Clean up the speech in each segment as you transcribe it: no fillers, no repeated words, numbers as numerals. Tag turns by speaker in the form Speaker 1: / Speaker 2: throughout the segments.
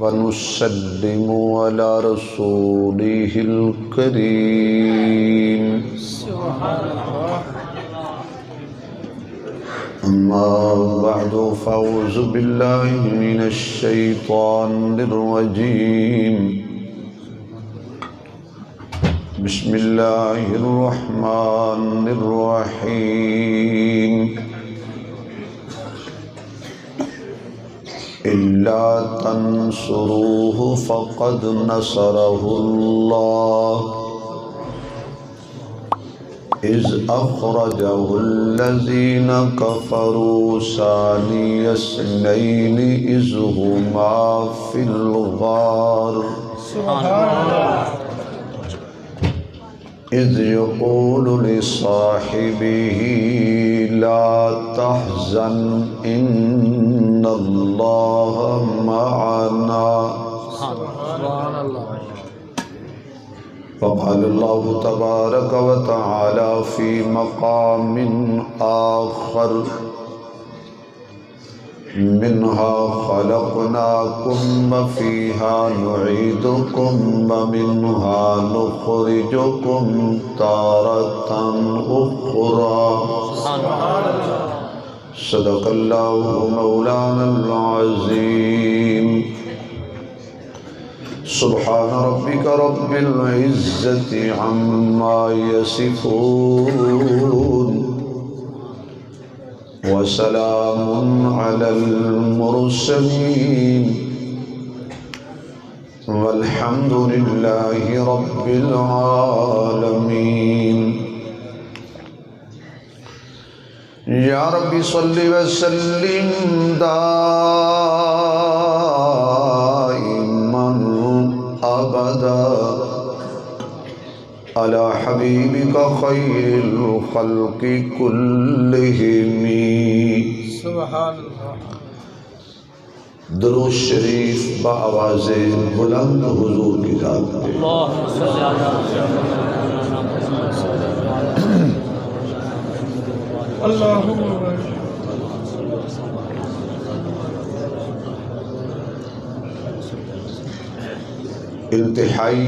Speaker 1: ونسلم على رسوله الكريم أما بعد فأعوذ بالله من الشيطان الرجيم بسم الله الرحمن الرحيم إلا تنصروه فقد نصره الله إذ أخرجه الذين كفروا ثاني اثنين إذ هما في الغار إذ يقول لصاحبه لا تحزن إن الله معنا وقال الله تبارك وتعالى في مقام آخر منها خلقناكم وفيها نعيدكم ومنها نخرجكم تارة أخرى صدق الله مولانا العظيم سبحان ربك رب العزة عما يصفون وسلام على المرسلين والحمد لله رب العالمين یا رب صل وسلم دائما ابدا على حبيبك خير الخلق كلهم سبحان اللہ. درود شریف بآواز بلند حضور کی ذات پہ. اللہم انتہائی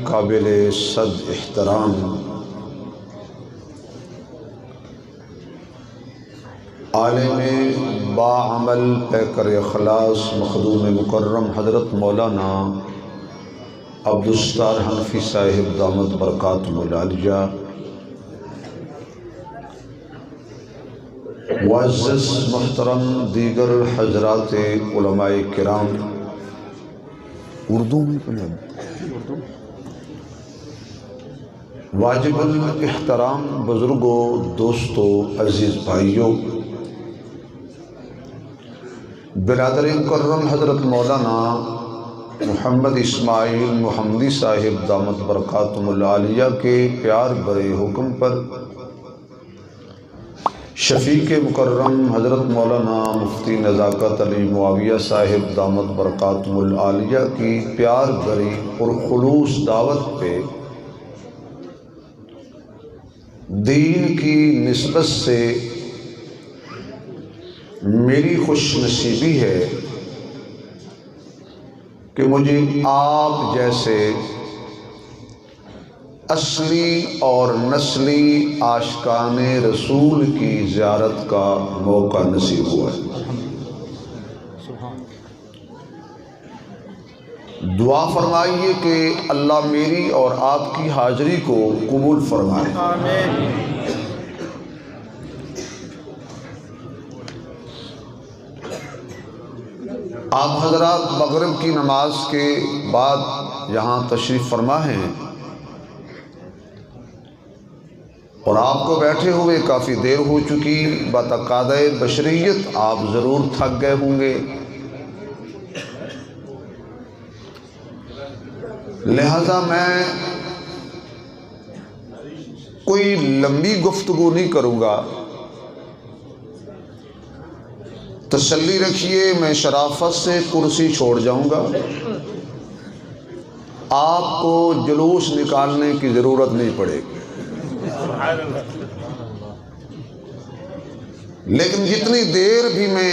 Speaker 1: قابل صد احترام عالم باعمل پیکر اخلاص مخدوم مکرم حضرت مولانا عبدالستار حنفی صاحب دامت برکاتہ العالیہ، معزز محترم دیگر حضرات علماء کرام، اردو میں واجب الاحترام بزرگوں، دوستوں، عزیز بھائیوں، برادر مکرم حضرت مولانا محمد اسماعیل محمدی صاحب دامت برکاتہم العالیہ کے پیار برے حکم پر شفیق مکرم حضرت مولانا مفتی نزاکت علی معاویہ صاحب دامت برکاتہم العالیہ کی پیار بھری اور خلوص دعوت پہ دین کی نسبت سے میری خوش نصیبی ہے کہ مجھے آپ جیسے اصلی اور نسلی عاشقان رسول کی زیارت کا موقع نصیب ہوا ہے. دعا فرمائیے کہ اللہ میری اور آپ کی حاضری کو قبول فرمائے. آمین. آپ حضرات مغرب کی نماز کے بعد یہاں تشریف فرما ہیں اور آپ کو بیٹھے ہوئے کافی دیر ہو چکی. بتقاضۂ بشریت آپ ضرور تھک گئے ہوں گے، لہذا میں کوئی لمبی گفتگو نہیں کروں گا. تسلی رکھیے میں شرافت سے کرسی چھوڑ جاؤں گا، آپ کو جلوس نکالنے کی ضرورت نہیں پڑے گی. لیکن جتنی دیر بھی میں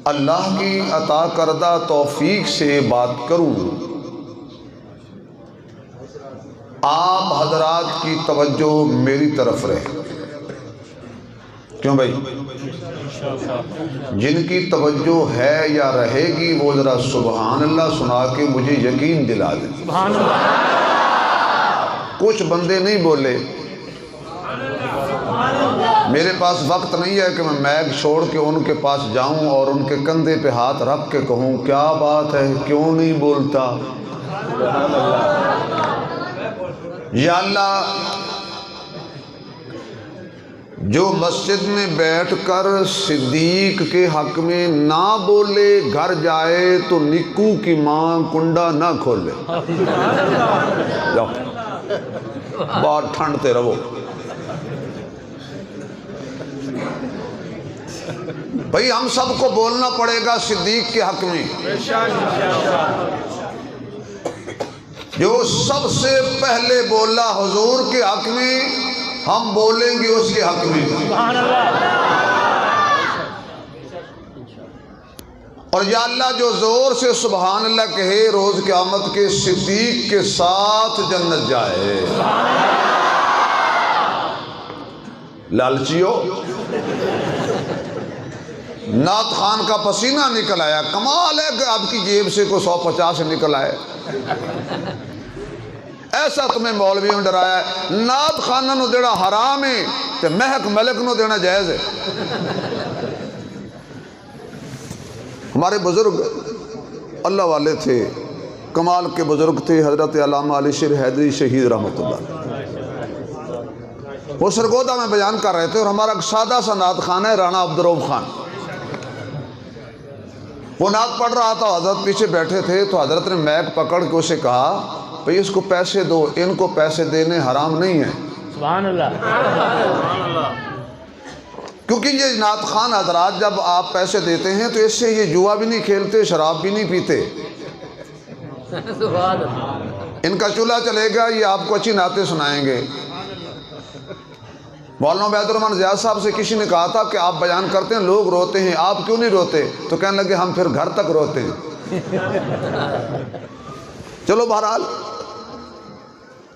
Speaker 1: اللہ کی عطا کردہ توفیق سے بات کروں، آپ حضرات کی توجہ میری طرف رہے۔ کیوں بھائی؟ جن کی توجہ ہے یا رہے گی وہ ذرا سبحان اللہ سنا کے مجھے یقین دلا دیں۔ سبحان اللہ۔ کچھ بندے نہیں بولے، میرے پاس وقت نہیں ہے کہ میں میک چھوڑ کے ان کے پاس جاؤں اور ان کے کندھے پہ ہاتھ رکھ کے کہوں کیا بات ہے، کیوں نہیں بولتا؟ یا اللہ، جو مسجد میں بیٹھ کر صدیق کے حق میں نہ بولے گھر جائے تو نکو کی ماں کنڈا نہ کھولے۔ جاؤ بہت ٹھنڈتے رہو۔ بھئی ہم سب کو بولنا پڑے گا صدیق کے حق میں۔ جو سب سے پہلے بولا حضور کے حق میں، ہم بولیں گے اس کے حق میں۔ اور یا اللہ جو زور سے سبحان اللہ کہے روز قیامت کے صدیق کے ساتھ جنت جائے۔ لالچیو، نعت خان کا پسینہ نکل آیا، کمال ہے کہ آپ کی جیب سے کوئی 150 نکل آئے۔ ایسا تمہیں مولویوں ڈرایا ہے، نعت خانہ نو دینا حرام ہے تے مہک ملک نو دینا جائز ہے۔ ہمارے بزرگ اللہ والے تھے، کمال کے بزرگ تھے، حضرت علامہ علی شیر حیدری شہید رحمۃ اللہ۔ وہ سرگودا میں بیان کر رہے تھے اور ہمارا سادہ سا نعت خانہ ہے رانا عبدالرؤف خان۔ وہ نعت پڑھ رہا تھا، حضرت پیچھے بیٹھے تھے، تو حضرت نے میک پکڑ کے اسے کہا بھئی اس کو پیسے دو، ان کو پیسے دینے حرام نہیں ہیں۔ سبحان اللہ۔ کیونکہ یہ نعت خان حضرات جب آپ پیسے دیتے ہیں تو اس سے یہ جوا بھی نہیں کھیلتے، شراب بھی نہیں پیتے۔ ان کا چولہا چلے گا، یہ آپ کو اچھی نعتیں سنائیں گے۔ مولانا عبید الرحمن زیاد صاحب سے کسی نے کہا تھا کہ آپ بیان کرتے ہیں لوگ روتے ہیں، آپ کیوں نہیں روتے؟ تو کہنے لگے ہم پھر گھر تک روتے ہیں۔ چلو بہرحال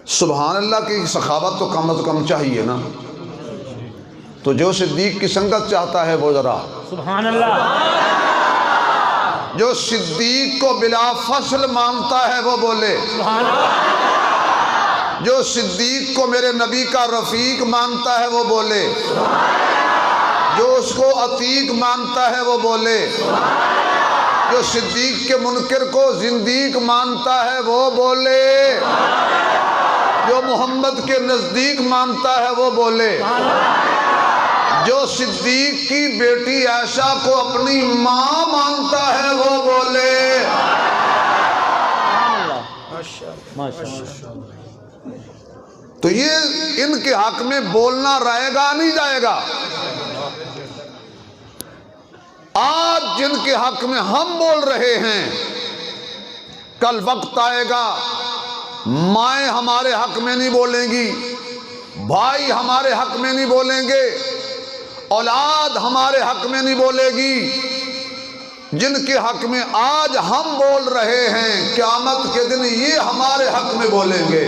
Speaker 1: سبحان اللہ کی سخاوت تو کم از کم چاہیے نا۔ تو جو صدیق کی سنگت چاہتا ہے وہ ذرا سبحان اللہ، جو صدیق کو بلا فصل مانتا ہے وہ بولے سبحان اللہ، جو صدیق کو میرے نبی کا رفیق مانتا ہے وہ بولے، جو اس کو عتیق مانتا ہے وہ بولے، جو صدیق کے منکر کو زندیق مانتا ہے وہ بولے، جو محمد کے نزدیک مانتا ہے وہ بولے، جو صدیق کی بیٹی عائشہ کو اپنی ماں مانتا ہے وہ بولے۔ تو یہ ان کے حق میں بولنا رہے گا نہیں جائے گا۔ آج جن کے حق میں ہم بول رہے ہیں، کل وقت آئے گا مائیں ہمارے حق میں نہیں بولیں گی، بھائی ہمارے حق میں نہیں بولیں گے، اولاد ہمارے حق میں نہیں بولے گی۔ جن کے حق میں آج ہم بول رہے ہیں، قیامت کے دن یہ ہمارے حق میں بولیں گے۔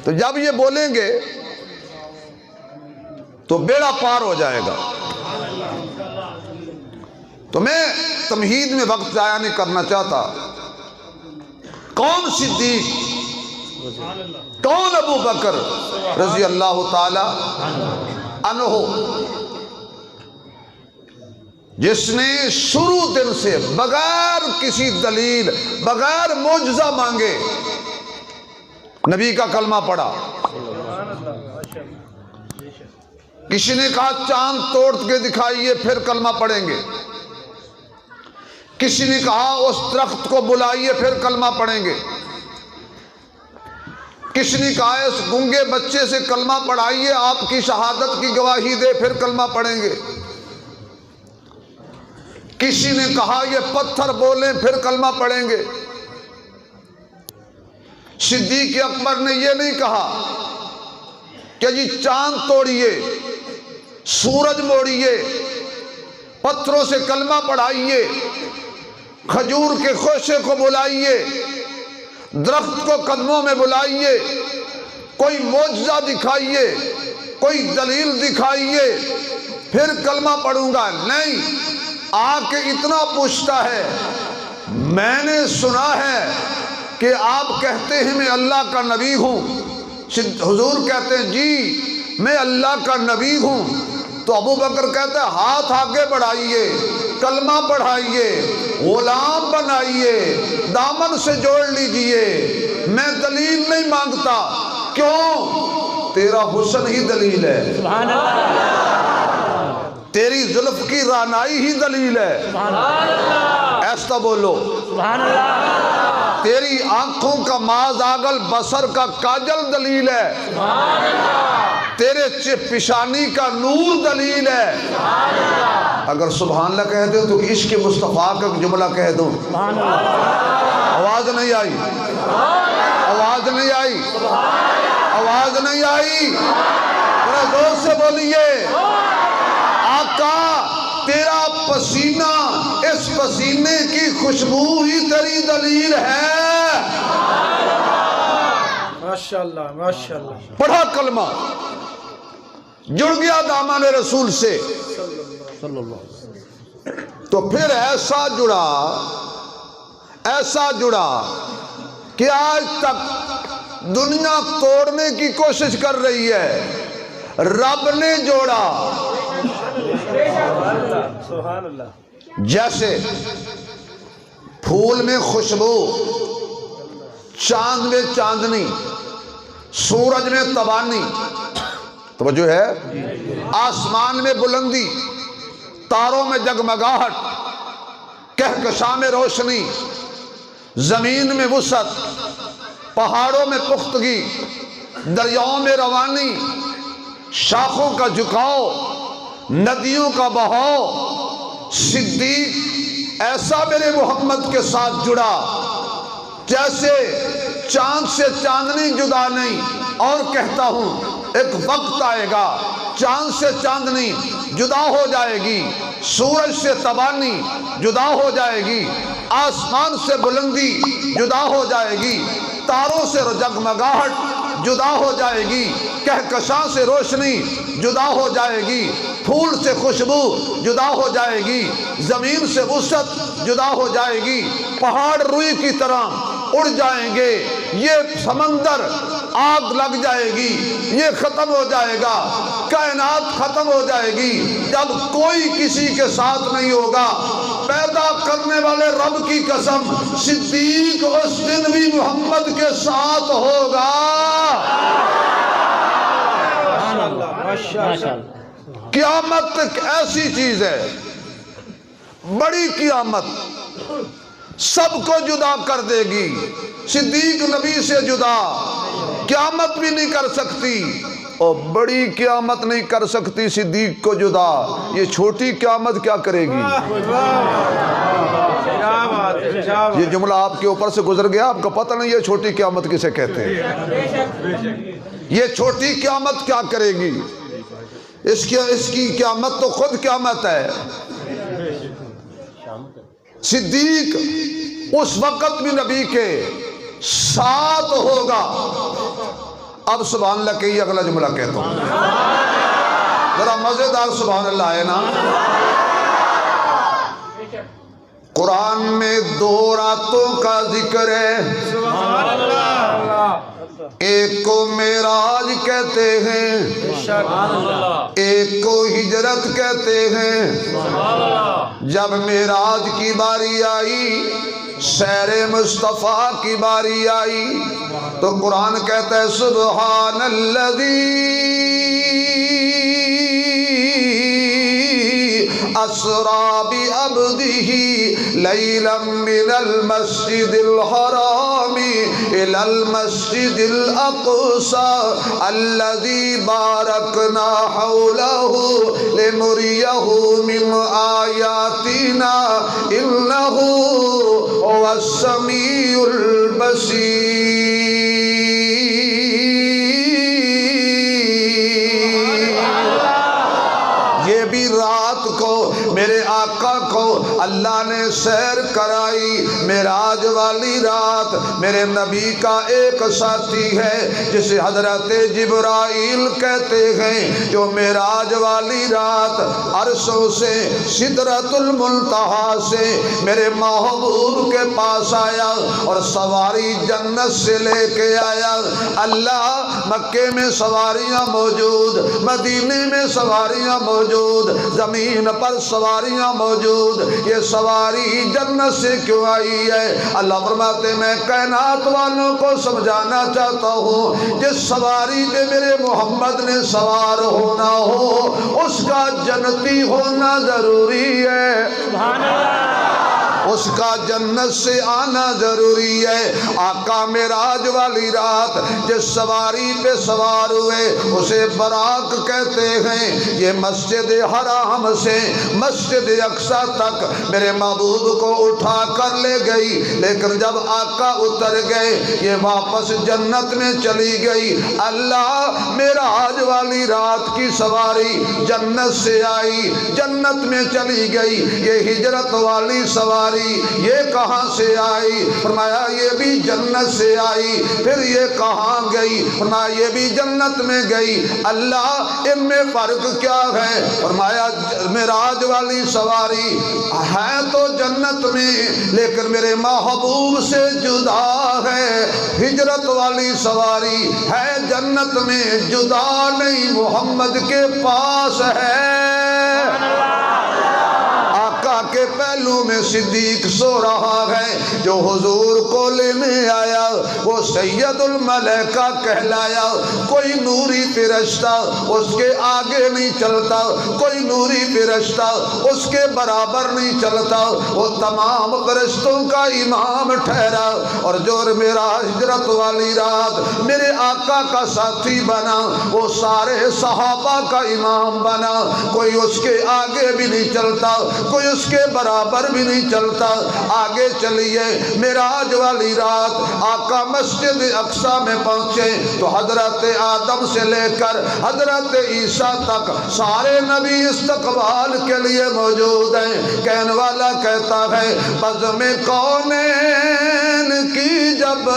Speaker 1: تو جب یہ بولیں گے تو بیڑا پار ہو جائے گا۔ تو میں تمہید میں وقت ضائع نہیں کرنا چاہتا۔ کون صدیق، کون ابو بکر رضی اللہ تعالی عنہ، جس نے شروع دن سے بغیر کسی دلیل، بغیر معجزہ مانگے نبی کا کلمہ پڑھا۔ کسی نے کہا چاند توڑ کے دکھائیے پھر کلمہ پڑھیں گے، کسی نے کہا اس درخت کو بلائیے پھر کلمہ پڑھیں گے، کسی نے کہا اس گنگے بچے سے کلمہ پڑھائیے آپ کی شہادت کی گواہی دے پھر کلمہ پڑھیں گے، کسی نے کہا یہ پتھر بولیں پھر کلمہ پڑھیں گے۔ صدیق اکبر نے یہ نہیں کہا کہ جی چاند توڑیے، سورج موڑیے، پتھروں سے کلمہ پڑھائیے، کھجور کے خوشے کو بلائیے، درخت کو قدموں میں بلائیے، کوئی معجزہ دکھائیے، کوئی دلیل دکھائیے، پھر کلمہ پڑھوں گا۔ نہیں، آ کے اتنا پوچھتا ہے، میں نے سنا ہے کہ آپ کہتے ہیں میں اللہ کا نبی ہوں۔ حضور کہتے ہیں جی میں اللہ کا نبی ہوں۔ تو ابو بکر کہتے ہیں ہاتھ آگے بڑھائیے، کلمہ پڑھائیے، غلام بنائیے، دامن سے جوڑ لیجئے، میں دلیل نہیں مانگتا۔ کیوں؟ تیرا حسن ہی دلیل ہے،
Speaker 2: سبحان اللہ،
Speaker 1: تیری زلف کی رعنائی ہی دلیل ہے،
Speaker 2: سبحان اللہ،
Speaker 1: ایسا بولو،
Speaker 2: سبحان اللہ،
Speaker 1: تیری آنکھوں کا مازاغل بصر کا کاجل دلیل ہے،
Speaker 2: سبحان اللہ،
Speaker 1: تیرے پیشانی کا نور دلیل ہے۔
Speaker 2: سبحان اللہ،
Speaker 1: اگر سبحان اللہ کہہ دو تو عشق مصطفیٰ کا جملہ کہہ دو۔
Speaker 2: سبحان اللہ،
Speaker 1: آواز نہیں آئی، آواز نہیں آئی، آواز نہیں آئی، بڑے زور سے بولیے۔ آقا تیرا پسینہ، اس پسینے کی خوشبو ہی تیری دلیل ہے۔
Speaker 3: ماشاءاللہ ماشاءاللہ،
Speaker 1: پڑھا کلمہ، جڑ گیا دامن رسول سے،
Speaker 2: صلی اللہ علیہ وسلم،
Speaker 1: تو پھر ایسا جڑا کہ آج تک دنیا توڑنے کی کوشش کر رہی ہے، رب نے جوڑا۔
Speaker 3: سبحان اللہ،
Speaker 1: جیسے پھول میں خوشبو، چاند میں چاندنی، سورج میں تبانی، توجہ ہے، آسمان میں بلندی، تاروں میں جگمگاہٹ، کہکشاں میں روشنی، زمین میں وسعت، پہاڑوں میں پختگی، دریاؤں میں روانی، شاخوں کا جھکاؤ، ندیوں کا بہاؤ۔ صدیق ایسا میرے محمد کے ساتھ جڑا جیسے چاند سے چاندنی جدا نہیں۔ اور کہتا ہوں ایک وقت آئے گا چاند سے چاندنی جدا ہو جائے گی، سورج سے تبانی جدا ہو جائے گی، آسمان سے بلندی جدا ہو جائے گی، تاروں سے جگمگاہٹ جدا ہو جائے گی، کہکشاں سے روشنی جدا ہو جائے گی، پھول سے خوشبو جدا ہو جائے گی، زمین سے وسعت جدا ہو جائے گی، پہاڑ روئی کی طرح اڑ جائیں گے، یہ سمندر آگ لگ جائے گی، یہ ختم ہو جائے گا، کائنات ختم ہو جائے گی جب کوئی کسی کے ساتھ نہیں ہوگا۔ پیدا کرنے والے رب کی قسم، صدیق اس دن بھی محمد کے ساتھ ہوگا۔
Speaker 2: ماشاءاللہ،
Speaker 1: قیامت ایک ایسی چیز ہے، بڑی قیامت، سب کو جدا کر دے گی۔ صدیق نبی سے جدا قیامت بھی نہیں کر سکتی، اور بڑی قیامت نہیں کر سکتی صدیق کو جدا، یہ چھوٹی قیامت کیا کرے گی؟ یہ جملہ آپ کے اوپر سے گزر گیا، آپ کو پتہ نہیں یہ چھوٹی قیامت کسے کہتے ہیں؟ یہ چھوٹی قیامت کیا کرے گی؟ اس کی قیامت تو خود قیامت ہے۔ صدیق اس وقت بھی نبی کے ساتھ ہوگا۔ اب سبحان اللہ کہیے، اگلا جملہ کہتا ہوں، ذرا مزیدار سبحان اللہ ہے نا۔ قرآن میں 2 راتوں کا ذکر ہے، ایک کو معراج کہتے ہیں، ایک کو ہجرت کہتے ہیں۔ جب معراج کی باری آئی، سیر مصطفیٰ کی باری آئی، تو قرآن کہتا ہے سبحان الذی اسرا بعبدہ لیلا من المسجد الحرام الى المسجد الاقصى الذي باركنا حوله لنريه من آياتنا انه هو السميع البصير۔ یہ بھی رات کو میرے آقا کو اللہ نے سیر کرائی۔ معراج والی رات میرے نبی کا ایک ساتھی ہے جسے حضرت جبرائیل کہتے ہیں، جو معراج والی رات عرشوں سے سدرۃ المنتہا سے میرے محبوب کے پاس آیا اور سواری جنت سے لے کے آیا۔ اللہ مکے میں سواریاں موجود، مدینے میں سواریاں موجود، زمین پر سواریاں موجود، یہ سواری جنت سے کیوں آئی ہے؟ اللہ فرماتے میں کائنات والوں کو سمجھانا چاہتا ہوں، جس سواری پہ میرے محمد نے سوار ہونا ہو اس کا جنتی ہونا ضروری ہے،
Speaker 2: سبحان اللہ،
Speaker 1: اس کا جنت سے آنا ضروری ہے۔ آقا معراج والی رات جس سواری پہ سوار ہوئے اسے براق کہتے ہیں۔ یہ مسجد حرام سے مسجد اقصی تک میرے محبوب کو اٹھا کر لے گئی، لیکن جب آقا اتر گئے یہ واپس جنت میں چلی گئی۔ اللہ معراج والی رات کی سواری جنت سے آئی، جنت میں چلی گئی۔ یہ ہجرت والی سواری یہ کہاں سے آئی؟ فرمایا یہ بھی جنت سے آئی۔ پھر یہ کہاں گئی؟ فرمایا یہ بھی جنت میں گئی۔ اللہ ان میں فرق کیا ہے؟ فرمایا معراج والی سواری ہے تو جنت میں لیکن میرے محبوب سے جدا ہے، ہجرت والی سواری ہے جنت میں جدا نہیں، محمد کے پاس ہے۔ کے پہلو میں صدیق سو رہا ہے، جو حضور کو لینے آیا وہ سید الملائکہ کہلایا۔ کوئی نوری فرشتہ اس کے آگے نہیں چلتا، کوئی نوری فرشتہ اس کے برابر نہیں چلتا، وہ تمام فرشتوں کا امام ٹھہرا۔ اور جو میرا ہجرت والی رات میرے آقا کا ساتھی بنا وہ سارے صحابہ کا امام بنا، کوئی اس کے آگے بھی نہیں چلتا، کوئی اس کے برابر بھی نہیں چلتا۔ آگے چلیے، معراج والی رات آقا مسجد اقصی میں پہنچے تو حضرت آدم سے لے کر حضرت عیسیٰ تک سارے نبی استقبال کے لیے موجود ہیں۔ کہنے والا کہتا ہے بزم کونین کی جب،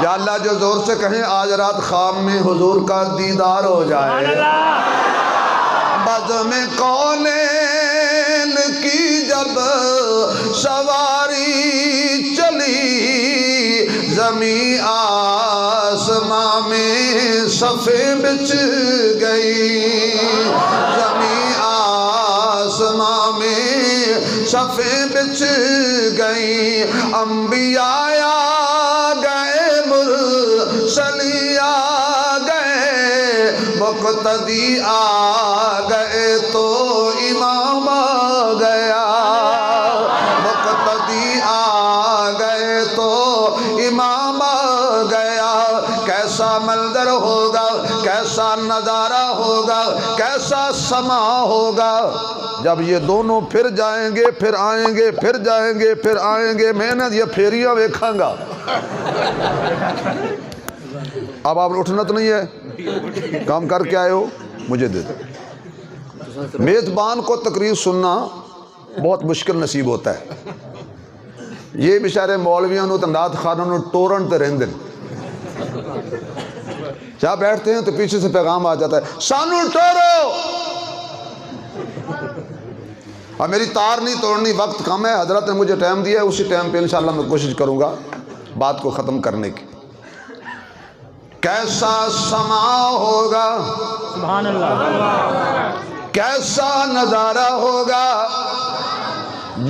Speaker 1: یا اللہ جو زور سے کہیں آج رات خواب میں حضور کا دیدار ہو جائے۔ بزم کونین کی جب سواری چلی، زمین آسمان میں صفیں بچھ گئی، زمین آسمان میں صفیں بچھ گئی، انبیاء آ گئے مرسلی آ گئے، مقتدی آ گئے تو امام آ گیا، مقتدی آ گئے تو امام آ گیا۔ کیسا منظر ہوگا، کیسا نظارہ ہوگا، کیسا سما ہوگا جب یہ دونوں پھر جائیں گے، پھر آئیں گے، پھر جائیں گے، پھر آئیں گے۔ میں نے یہ پھیریاں ویکھاں گا۔ اب آپ اٹھنا تو نہیں ہے، کام کر کے آئے ہو مجھے دے دو۔ میزبان کو تقریر سننا بہت مشکل نصیب ہوتا ہے۔ یہ بیچارے مولویاں نو تنداد خانوں نو ٹورن تے رہندے، جہاں بیٹھتے ہیں تو پیچھے سے پیغام آ جاتا ہے سانو ٹورو۔ اب میری تار نہیں توڑنی، وقت کم ہے، حضرت نے مجھے ٹائم دیا ہے، اسی ٹائم پہ انشاءاللہ میں کوشش کروں گا بات کو ختم کرنے کی۔ کیسا سما ہوگا،
Speaker 2: سبحان اللہ،
Speaker 1: کیسا نظارہ ہوگا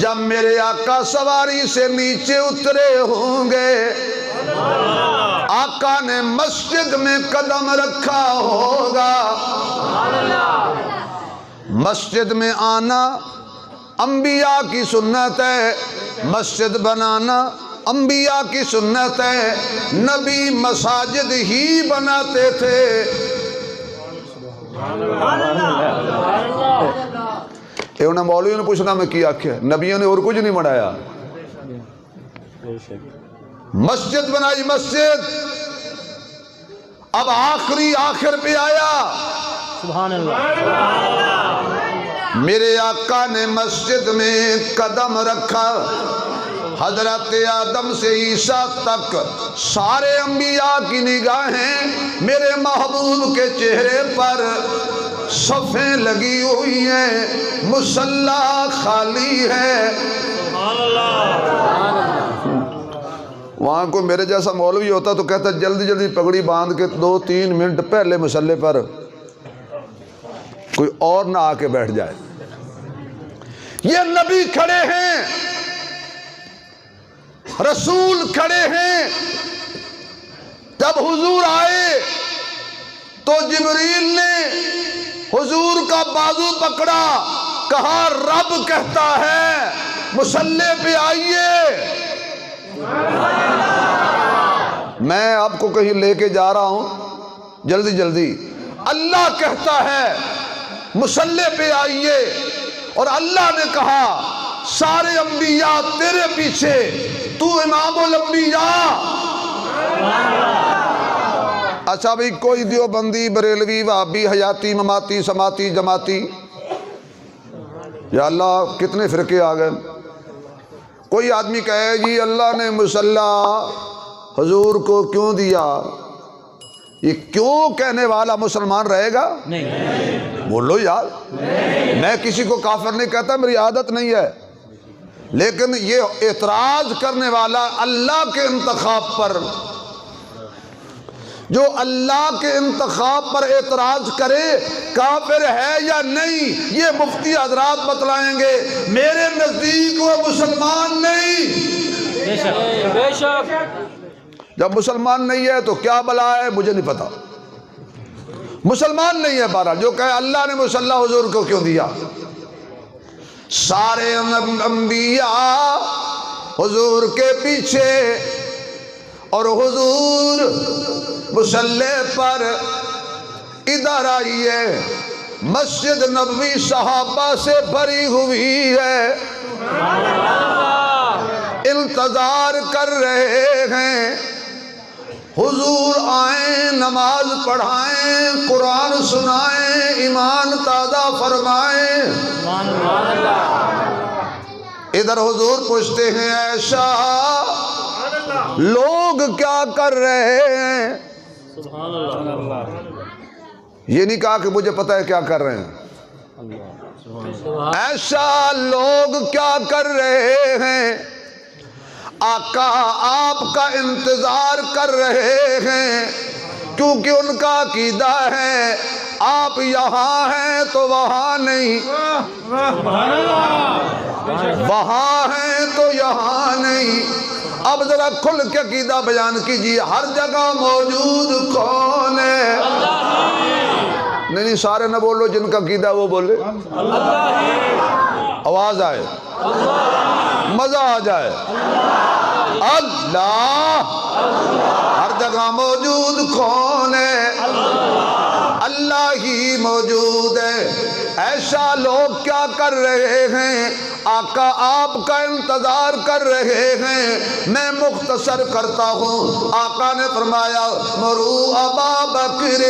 Speaker 1: جب میرے آقا سواری سے نیچے اترے ہوں گے، آقا نے مسجد میں قدم رکھا ہوگا۔ مسجد میں آنا انبیاء کی سنت ہے، مسجد بنانا انبیاء کی سنت ہے، نبی مساجد ہی بناتے تھے۔ انہیں مولویوں نے پوچھنا میں کیا آکھیا، نبیوں نے اور کچھ نہیں بنایا، مسجد بنائی مسجد۔ اب آخر پہ آیا
Speaker 2: سبحان اللہ
Speaker 1: میرے آقا نے مسجد میں قدم رکھا، حضرت آدم سے عیسیٰ تک سارے انبیاء کی نگاہیں میرے محبوب کے چہرے پر صفیں لگی ہوئی ہیں، مصلی خالی ہے۔ وہاں کوئی میرے جیسا مولوی ہوتا تو کہتا جلدی جلدی پگڑی باندھ کے 2-3 منٹ پہلے مصلی پر کوئی اور نہ آ کے بیٹھ جائے۔ یہ نبی کھڑے ہیں، رسول کھڑے ہیں۔ جب حضور آئے تو جبریل نے حضور کا بازو پکڑا، کہا رب کہتا ہے مصلی پہ آئیے۔ میں آپ کو کہیں لے کے جا رہا ہوں جلدی جلدی، اللہ کہتا ہے مصلی پہ آئیے، اور اللہ نے کہا سارے انبیاء تیرے پیچھے، تو امام الانبیاء۔ اچھا بھئی کوئی دیوبندی، بریلوی، وہابی، حیاتی، مماتی، سماتی، جماعتی، یا اللہ کتنے فرقے آ گئے۔ کوئی آدمی کہے جی اللہ نے مصلی حضور کو کیوں دیا، یہ کیوں کہنے والا مسلمان رہے گا؟
Speaker 2: نہیں۔
Speaker 1: بولو یار، میں کسی کو کافر نہیں کہتا، میری عادت نہیں ہے، لیکن یہ اعتراض کرنے والا اللہ کے انتخاب پر، جو اللہ کے انتخاب پر اعتراض کرے کافر ہے یا نہیں، یہ مفتی حضرات بتلائیں گے۔ میرے نزدیک وہ مسلمان نہیں۔
Speaker 2: بے شک۔
Speaker 1: جب مسلمان نہیں ہے تو کیا بلا ہے مجھے نہیں پتا، مسلمان نہیں ہے۔ بہرحال جو کہے اللہ نے مصلی حضور کو کیوں دیا، سارے انبیاء حضور کے پیچھے، اور حضور مصلی پر ادھر آئیے۔ مسجد نبوی صحابہ سے بھری ہوئی ہے، انتظار کر رہے ہیں حضور آئیں، نماز پڑھائیں، قرآن سنائیں، ایمان تازہ فرمائیں۔ ادھر حضور پوچھتے ہیں عائشہ لوگ کیا کر رہے ہیں؟ یہ نہیں کہا کہ مجھے پتہ ہے کیا کر رہے ہیں، عائشہ لوگ کیا کر رہے ہیں؟ آقا آپ کا انتظار کر رہے ہیں، کیونکہ ان کا عقیدہ ہے آپ یہاں ہیں تو وہاں نہیں، وہاں ہیں تو یہاں نہیں۔ اب ذرا کھل کے عقیدہ بیان کیجیے، ہر جگہ موجود کون ہے؟ نہیں سارے نہ بولو، جن کا عقیدہ وہ بولے، آواز آئے، مزہ آ جائے۔ اللہ ہر جگہ موجود کون ہے؟ اللہ ہی موجود ہے۔ ایسا لوگ کیا کر رہے ہیں؟ آقا آپ کا انتظار کر رہے ہیں۔ میں مختصر کرتا ہوں، آقا نے فرمایا مرو ابا بکر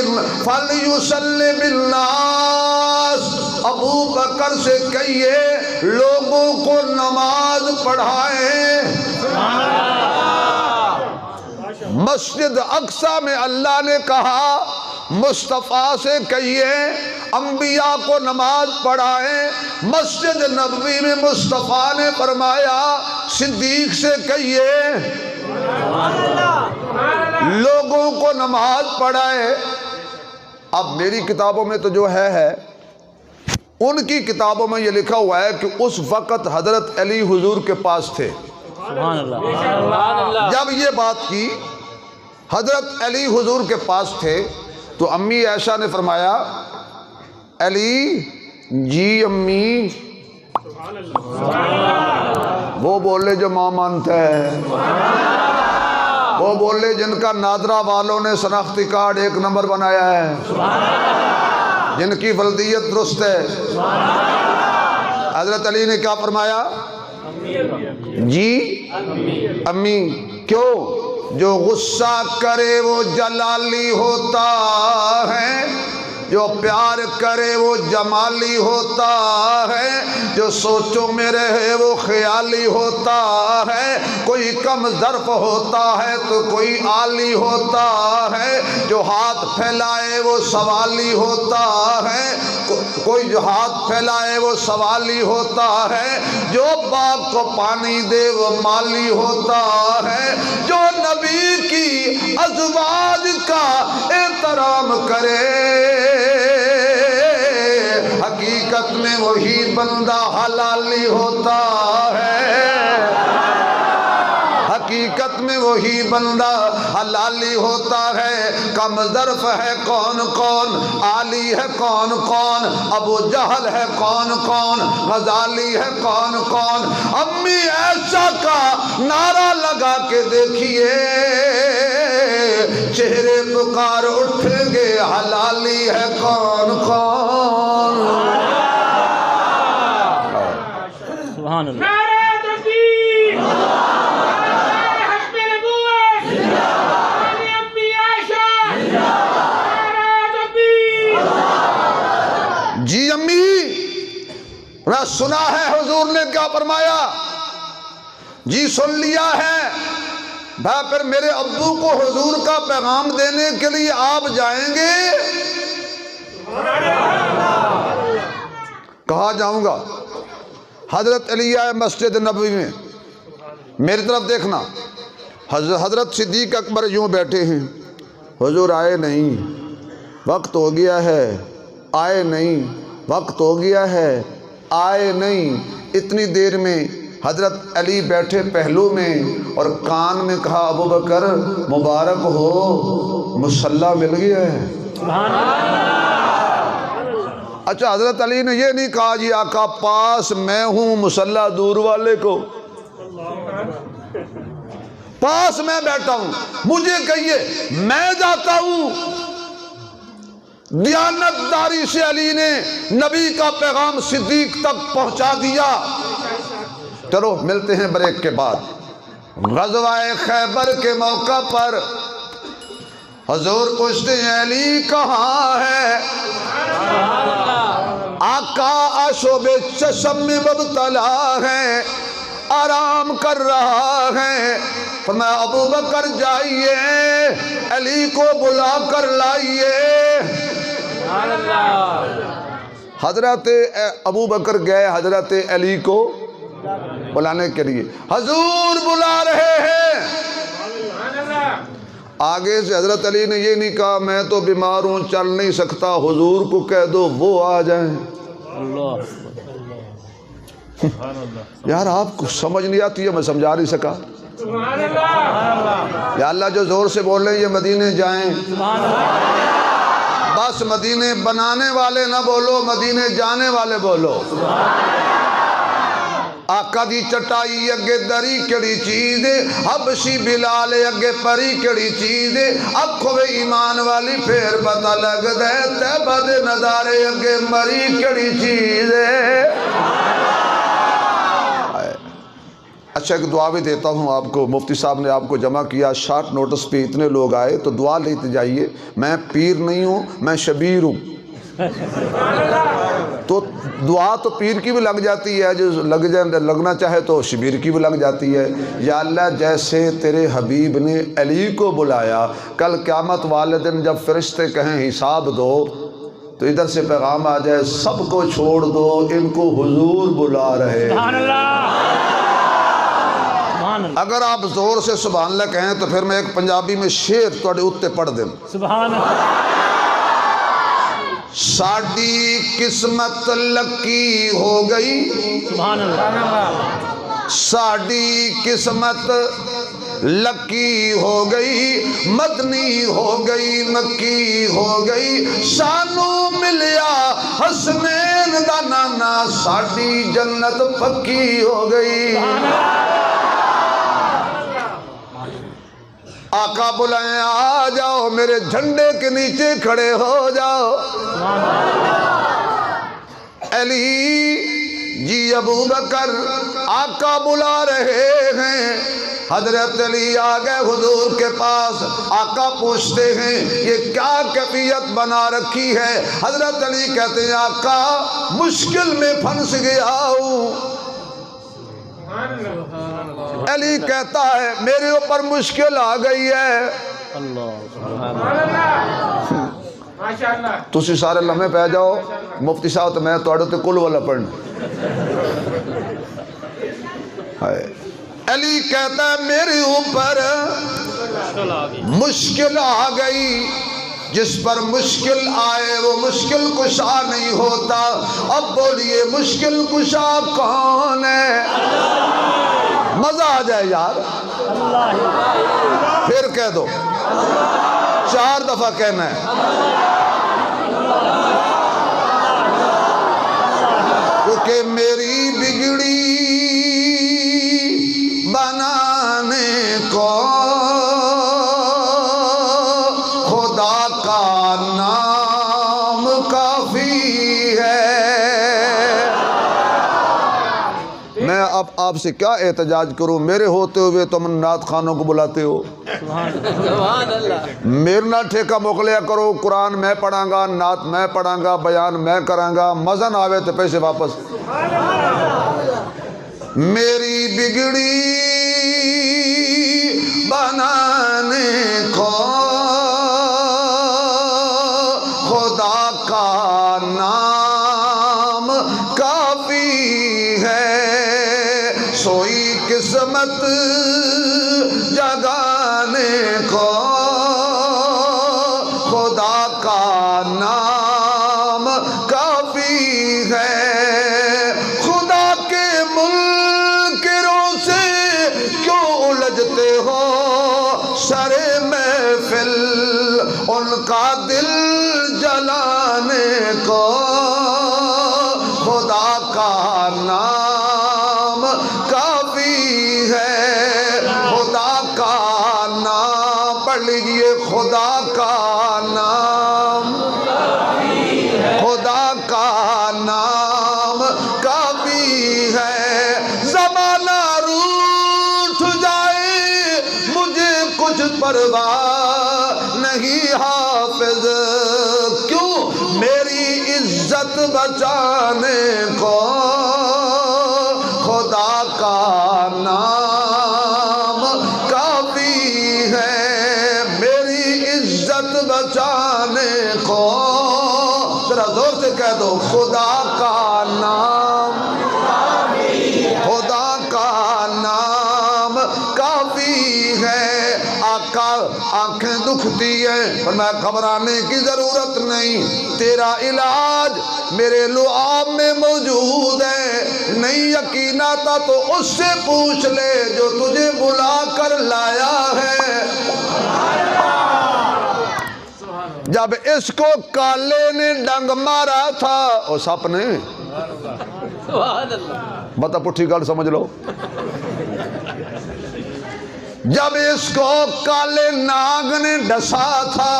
Speaker 1: فلیصلی بالناس، ابو بکر سے کہیے لوگوں کو نماز پڑھائیں۔ مسجد اقصی میں اللہ نے کہا مصطفیٰ سے کہیے انبیاء کو نماز پڑھائیں۔ مسجد نبوی میں مصطفیٰ نے فرمایا صدیق سے کہیے لوگوں کو نماز پڑھائے۔ اب میری کتابوں میں تو جو ہے ان کی کتابوں میں یہ لکھا ہوا ہے کہ اس وقت حضرت علی حضور کے پاس تھے۔
Speaker 2: سبحان اللہ۔
Speaker 1: جب یہ بات کی حضرت علی حضور کے پاس تھے تو امی عائشہ نے فرمایا علی جی امی، وہ بولے جو ماں مانتے ہیں، وہ بولے جن کا نادرا والوں نے شناختی کارڈ 1 نمبر بنایا ہے، جن کی ولدیت درست ہے۔ حضرت علی نے کیا فرمایا؟ جی امی۔ کیوں؟ جو غصہ کرے وہ جلالی ہوتا ہے، جو پیار کرے وہ جمالی ہوتا ہے، جو سوچوں میں رہے وہ خیالی ہوتا ہے، کوئی کم ظرف ہوتا ہے تو کوئی عالی ہوتا ہے، جو ہاتھ پھیلائے وہ سوالی ہوتا ہے، کوئی جو ہاتھ پھیلائے وہ سوالی ہوتا ہے، جو باغ کو پانی دے وہ مالی ہوتا ہے، جو نبی کی ازواج کا احترام کرے حقیقت میں وہی بندہ حلالی ہوتا ہے، حقیقت میں وہی بندہ حلالی ہوتا ہے۔ کم ظرف ہے کون کون، عالی ہے کون کون، ابو جہل ہے کون کون، غزالی ہے کون کون۔ امی عائشہ کا نعرہ لگا کے دیکھیے، چہرے پکار اٹھیں گے، حلالی ہے کون کون۔
Speaker 2: سبحان اللہ۔
Speaker 1: جی امی، نہ سنا ہے حضور نے کیا فرمایا؟ جی سن لیا ہے بھائی، پھر میرے ابو کو حضور کا پیغام دینے کے لیے آپ جائیں گے؟ کہاں جاؤں گا؟ حضرت علی آئے مسجد نبوی میں، میری طرف دیکھنا، حضرت صدیق اکبر یوں بیٹھے ہیں، حضور آئے نہیں، وقت ہو گیا ہے، آئے نہیں، وقت ہو گیا ہے، آئے نہیں۔ اتنی دیر میں حضرت علی بیٹھے پہلو میں اور کان میں کہا، ابو بکر مبارک ہو، مصلی مل گیا ہے۔ اچھا، حضرت علی نے یہ نہیں کہا جی آقا پاس میں ہوں، مصلی دور والے کو، پاس میں بیٹھا ہوں، مجھے کہیے میں جاتا ہوں۔ دیانتداری سے علی نے نبی کا پیغام صدیق تک پہنچا دیا۔ چلو ملتے ہیں بریک کے بعد۔ غزوہ خیبر کے موقع پر حضور پوچھتے ہیں علی کہاں ہے؟ آقا آشوب چشم میں مبتلا ہے، آرام کر رہا ہے۔ فرمایا ابو بکر جائیے، علی کو بلا کر لائیے۔ حضرت ابو بکر گئے حضرت علی کو بلانے کے لیے، حضور بلا رہے ہیں۔ آگے سے حضرت علی نے یہ نہیں کہا میں تو بیمار ہوں چل نہیں سکتا، حضور کو کہہ دو وہ آ جائیں۔ یار آپ کو سمجھ نہیں آتی ہے، میں سمجھا نہیں سکا۔ یا اللہ جو زور سے بول رہے ہیں یہ مدینے جائیں، بس مدینے بنانے والے نہ بولو، مدینے جانے والے بولو۔ آقا دی چٹائی اگے دری کیڑی چیز ہے، حبشی بلال اگے پری کیڑی چیز ہے، اکھو ایمان والی پھر پتہ لگ دے تیبہ دے نظارے اگے مری کیڑی چیز ہے۔ اچھا ایک دعا بھی دیتا ہوں آپ کو، مفتی صاحب نے آپ کو جمع کیا، شارٹ نوٹس پہ اتنے لوگ آئے تو دعا لیتے جائیے۔ میں پیر نہیں ہوں، میں شبیر ہوں، تو دعا تو پیر کی بھی لگ جاتی ہے، جو لگنا چاہے تو شبیر کی بھی لگ جاتی ہے۔ یا اللہ جیسے تیرے حبیب نے علی کو بلایا، کل قیامت والے دن جب فرشتے کہیں حساب دو تو ادھر سے پیغام آ جائے سب کو چھوڑ دو، ان کو حضور بلا رہے۔
Speaker 2: سبحان اللہ۔
Speaker 1: اگر آپ زور سے سبحان اللہ کہیں تو پھر میں ایک پنجابی میں شعر توڑے اتے پڑھ دیں۔
Speaker 2: سبحان اللہ۔
Speaker 1: ساڈی قسمت لکی ہو گئی،
Speaker 2: سبحان اللہ۔
Speaker 1: ساڈی قسمت لکی ہو گئی، مدنی ہو گئی مکی ہو گئی، سانو ملیا حسنین دا نانا، ساڈی جنت پکی ہو گئی۔ آقا بلائیں آ جاؤ، میرے جھنڈے کے نیچے کھڑے ہو جاؤ۔ علی جی ابو بکر آقا بلا رہے ہیں، حضرت علی آ گئے حضور کے پاس. آقا پوچھتے ہیں یہ کیا کیفیت بنا رکھی ہے؟ حضرت علی کہتے ہیں آقا مشکل میں پھنس گیا ہوں. علی کہتا ہے میرے اوپر مشکل آ گئی ہے. تسی سارے لمحے پہ جاؤ مفتی صاحب تو میں توڑے تے کل والا پڑھنا. علی کہتا ہے میرے اوپر مشکل آ گئی. جس پر مشکل آئے وہ مشکل کشا نہیں ہوتا. اب بولیے مشکل کشا کون ہے؟ مزہ آ جائے یار. پھر کہہ دو 4 دفعہ کہنا ہے. کیونکہ میری بگڑی بنانے کو خدا کا نام کافی ہے. میں اب آپ سے کیا احتجاج کروں؟ میرے ہوتے ہوئے تم نعت خانوں کو بلاتے ہو. میرے نہ ٹھیکہ موکلیا کرو. قرآن میں پڑھاں گا، نعت میں پڑھاں گا، بیان میں کراں گا. مزہ نہ آوے تو پیسے واپس. میری بگڑی بنانے کو خدا کا نام کافی ہے. سوئی قسمت جگانے کو خدا کا نام کافی ہے. خدا کے منکروں سے کیوں الجھتے ہو؟ سر محفل ان کا دل جلانے کو خدا کا نام کافی ہے. خدا کا نام پڑھ لیجئے. خدا کا نام، خدا کا نام کافی ہے. زمانہ روٹھ جائے مجھے کچھ پرواہ نہیں حافظ. کیوں؟ میری عزت بچانے کو خدا کا نام کافی ہے. میری عزت بچانے کو ذرا زور سے کہہ دو خدا کا نام، خدا کا نام کافی ہے. آقا آنکھیں دکھتی ہیں پر میں گھبرانے کی ضرورت نہیں. تیرا علاج میرے لعاب میں موجود ہے. نہیں یقین آتا تو اس سے پوچھ لے جو تجھے بلا کر لایا ہے. جب اس کو کالے نے ڈنگ مارا تھا اور سپ نے بتا پٹھی گل سمجھ لو. جب اس کو کالے ناگ نے ڈسا تھا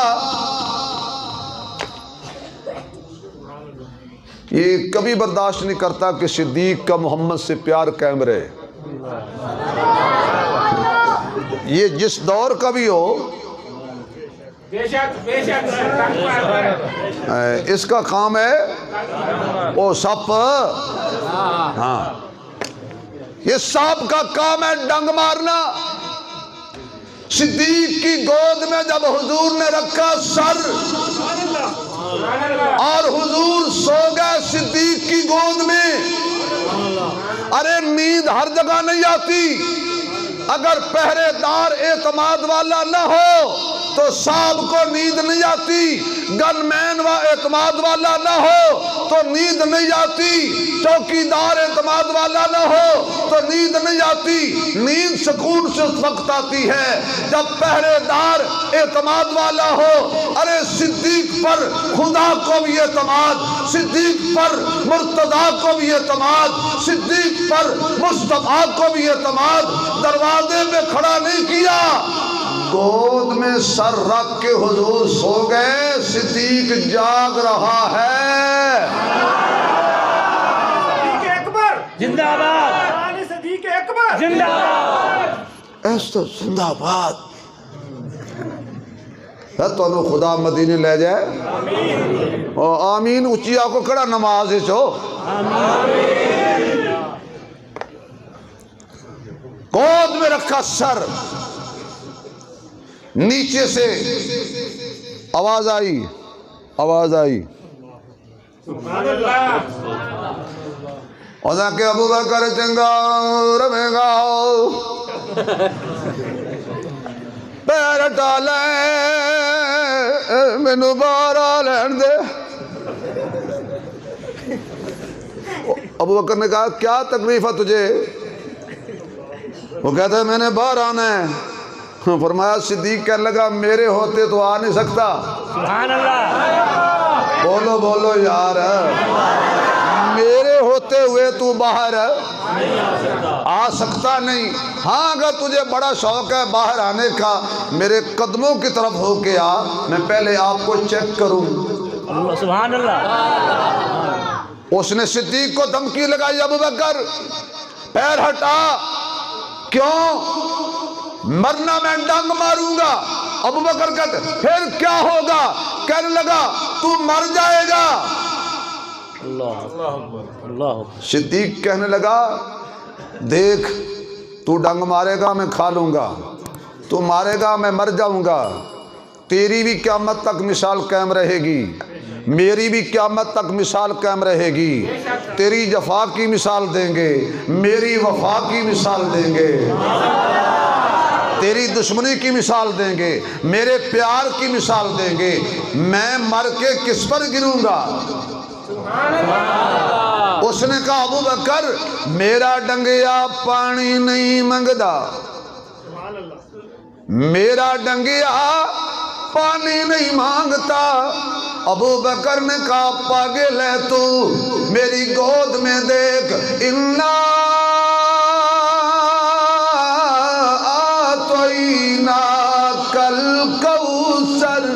Speaker 1: یہ کبھی برداشت نہیں کرتا کہ صدیق کا محمد سے پیار قائم رہے. یہ جس دور کا بھی ہو اس کا کام ہے وہ سپ. ہاں یہ سانپ کا کام ہے ڈنگ مارنا. صدیق کی گود میں جب حضور نے رکھا سر اور حضور سو گئے صدیق کی گود میں. ارے نیند ہر جگہ نہیں آتی. اگر پہرے دار اعتماد والا نہ ہو تو صاحب کو نیند نہیں آتی. گن مین و اعتماد والا نہ ہو تو نیند نہیں آتی. چوکیدار اعتماد والا نہ ہو تو نیند نہیں آتی. نیند سکون سے اس وقت آتی ہے جب پہرے دار اعتماد والا ہو. ارے صدیق پر خدا کو بھی اعتماد، صدیق پر مرتضیٰ کو بھی اعتماد، صدیق پر مصطفیٰ کو بھی اعتماد. دروازے میں کھڑا نہیں کیا، گود میں سر رکھ کے حضور سو گئے. صدیق جاگ رہا ہے.
Speaker 2: زندہ باد،
Speaker 3: صدیق اکبر
Speaker 2: زندہ باد.
Speaker 1: ایسا زندہ باد تو خدا مدینے لے جائے آمین اچھی آکو کڑا نماز چو گود میں رکھا سر نیچے سے آواز آئی اور کہ ابو بکر چنگا رمے گا پیر ڈالے مینو بارہ لین دے ابو بکر نے کہا کیا تکلیف ہے تجھے وہ کہتا ہے میں نے باہر آنا ہے فرمایا صدیق کہنے لگا میرے ہوتے تو آ نہیں سکتا
Speaker 2: سبحان اللہ
Speaker 1: بولو یار میرے ہوتے ہوئے تو باہر آ سکتا نہیں ہاں اگر تجھے بڑا شوق ہے باہر آنے کا میرے قدموں کی طرف ہو کے آ میں پہلے آپ کو چیک کروں
Speaker 2: سبحان اللہ
Speaker 1: اس نے صدیق کو دھمکی لگائی ابو بکر پیر ہٹا کیوں مرنا میں ڈنگ ماروں گا ابو بکر کہتے پھر کیا ہوگا کہنے لگا تو مر جائے گا
Speaker 2: اللہ
Speaker 1: صدیق کہنے لگا دیکھ تو ڈنگ مارے گا میں کھا لوں گا تو مارے گا میں مر جاؤں گا تیری بھی قیامت تک مثال قائم رہے گی میری بھی قیامت تک مثال قائم رہے گی تیری جفا کی مثال دیں گے میری وفا کی مثال دیں گے تیری دشمنی کی مثال دیں گے میرے پیار کی مثال دیں گے میں مر کے کس پر گروں گا اس نے کہا ابو بکر میرا ڈنگیا پانی نہیں منگدا میرا ڈنگیا پانی نہیں مانگتا ابو بکر نے کہا پاگل ہے تو میری گود میں دیکھ انا آتینا کل کوثر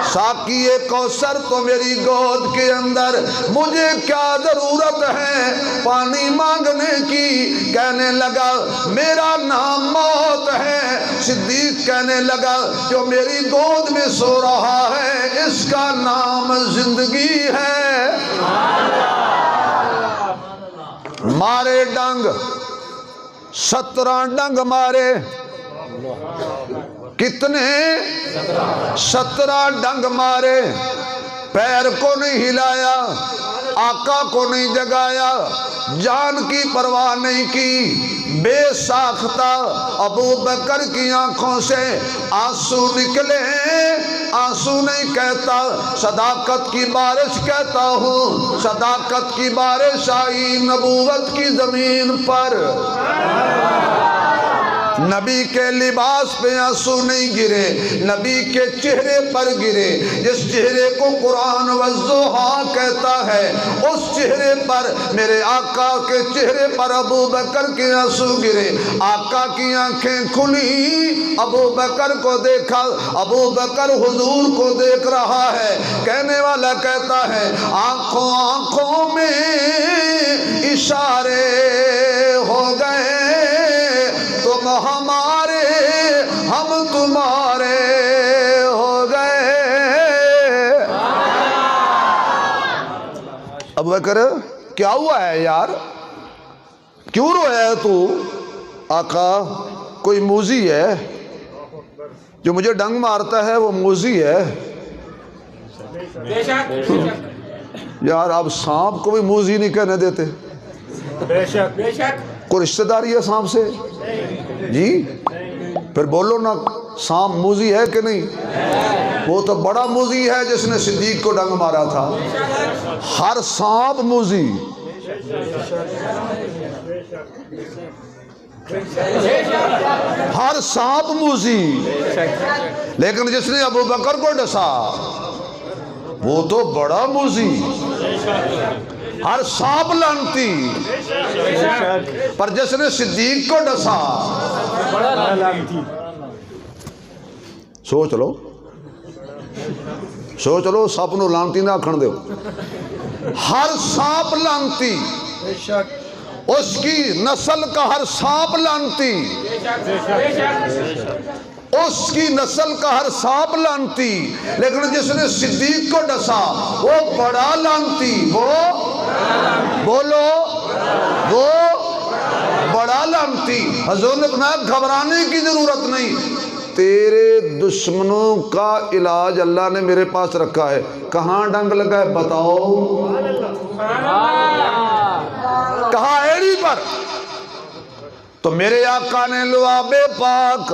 Speaker 1: ساقی کوثر تو میری گود کے اندر مجھے کیا ضرورت ہے پانی مانگنے کی کہنے لگا میرا نام موت ہے صدیق کہنے لگا جو میری گود میں سو رہا ہے اس کا نام زندگی ہے مارے ڈنگ 17 ڈنگ مارے کتنے 17 ڈنگ مارے پیر کو نہیں ہلایا آقا کو نہیں جگایا جان کی پرواہ نہیں کی بے ساختہ ابو بکر کی آنکھوں سے آنسو نکلے آنسو نہیں کہتا صداقت کی بارش کہتا ہوں صداقت کی بارش آئی نبوت کی زمین پر نبی کے لباس پہ آنسو نہیں گرے نبی کے چہرے پر گرے جس چہرے کو قرآن والضحیٰ کہتا ہے اس چہرے پر میرے آقا کے چہرے پر ابو بکر کے آنسو گرے آقا کی آنکھیں کھلی ابو بکر کو دیکھا ابو بکر حضور کو دیکھ رہا ہے کہنے والا کہتا ہے آنکھوں آنکھوں میں اشارے ہو گئے تم ہمارے ہم تمہارے ہو گئے ابو بکر کیا ہوا ہے یار کیوں رویا ہے تو آقا کوئی موذی ہے جو مجھے ڈنگ مارتا ہے وہ موذی ہے یار آپ سانپ کو بھی موذی نہیں کہنے دیتے
Speaker 3: بے شک
Speaker 1: کوئی رشتہ داری ہے سانپ سے جی پھر بولو نا سانپ موذی ہے کہ نہیں وہ تو بڑا موذی ہے جس نے صدیق کو ڈنگ مارا تھا ہر سانپ موذی ہر سانپ موذی لیکن جس نے ابو بکر کو ڈسا وہ تو بڑا موذی ہر سانپ لعنتی پر جس نے صدیق کو ڈسا سوچ لو سانپ نو لعنتی نہ آکھن دیو ہر سانپ لعنتی اس کی نسل کا ہر سانپ لانتی، اس کی نسل کا ہر سانپ لانتی، لیکن جس نے صدیق کو ڈسا وہ بڑا لانتی، وہ بولو وہ بڑا لانتی۔ حضور نے فرمایا گھبرانے کی ضرورت نہیں، تیرے دشمنوں کا علاج اللہ نے میرے پاس رکھا ہے۔ کہاں ڈنگ لگا ہے بتاؤ؟ کہاں ایڑی پر؟ تو میرے آقا نے لعاب پاک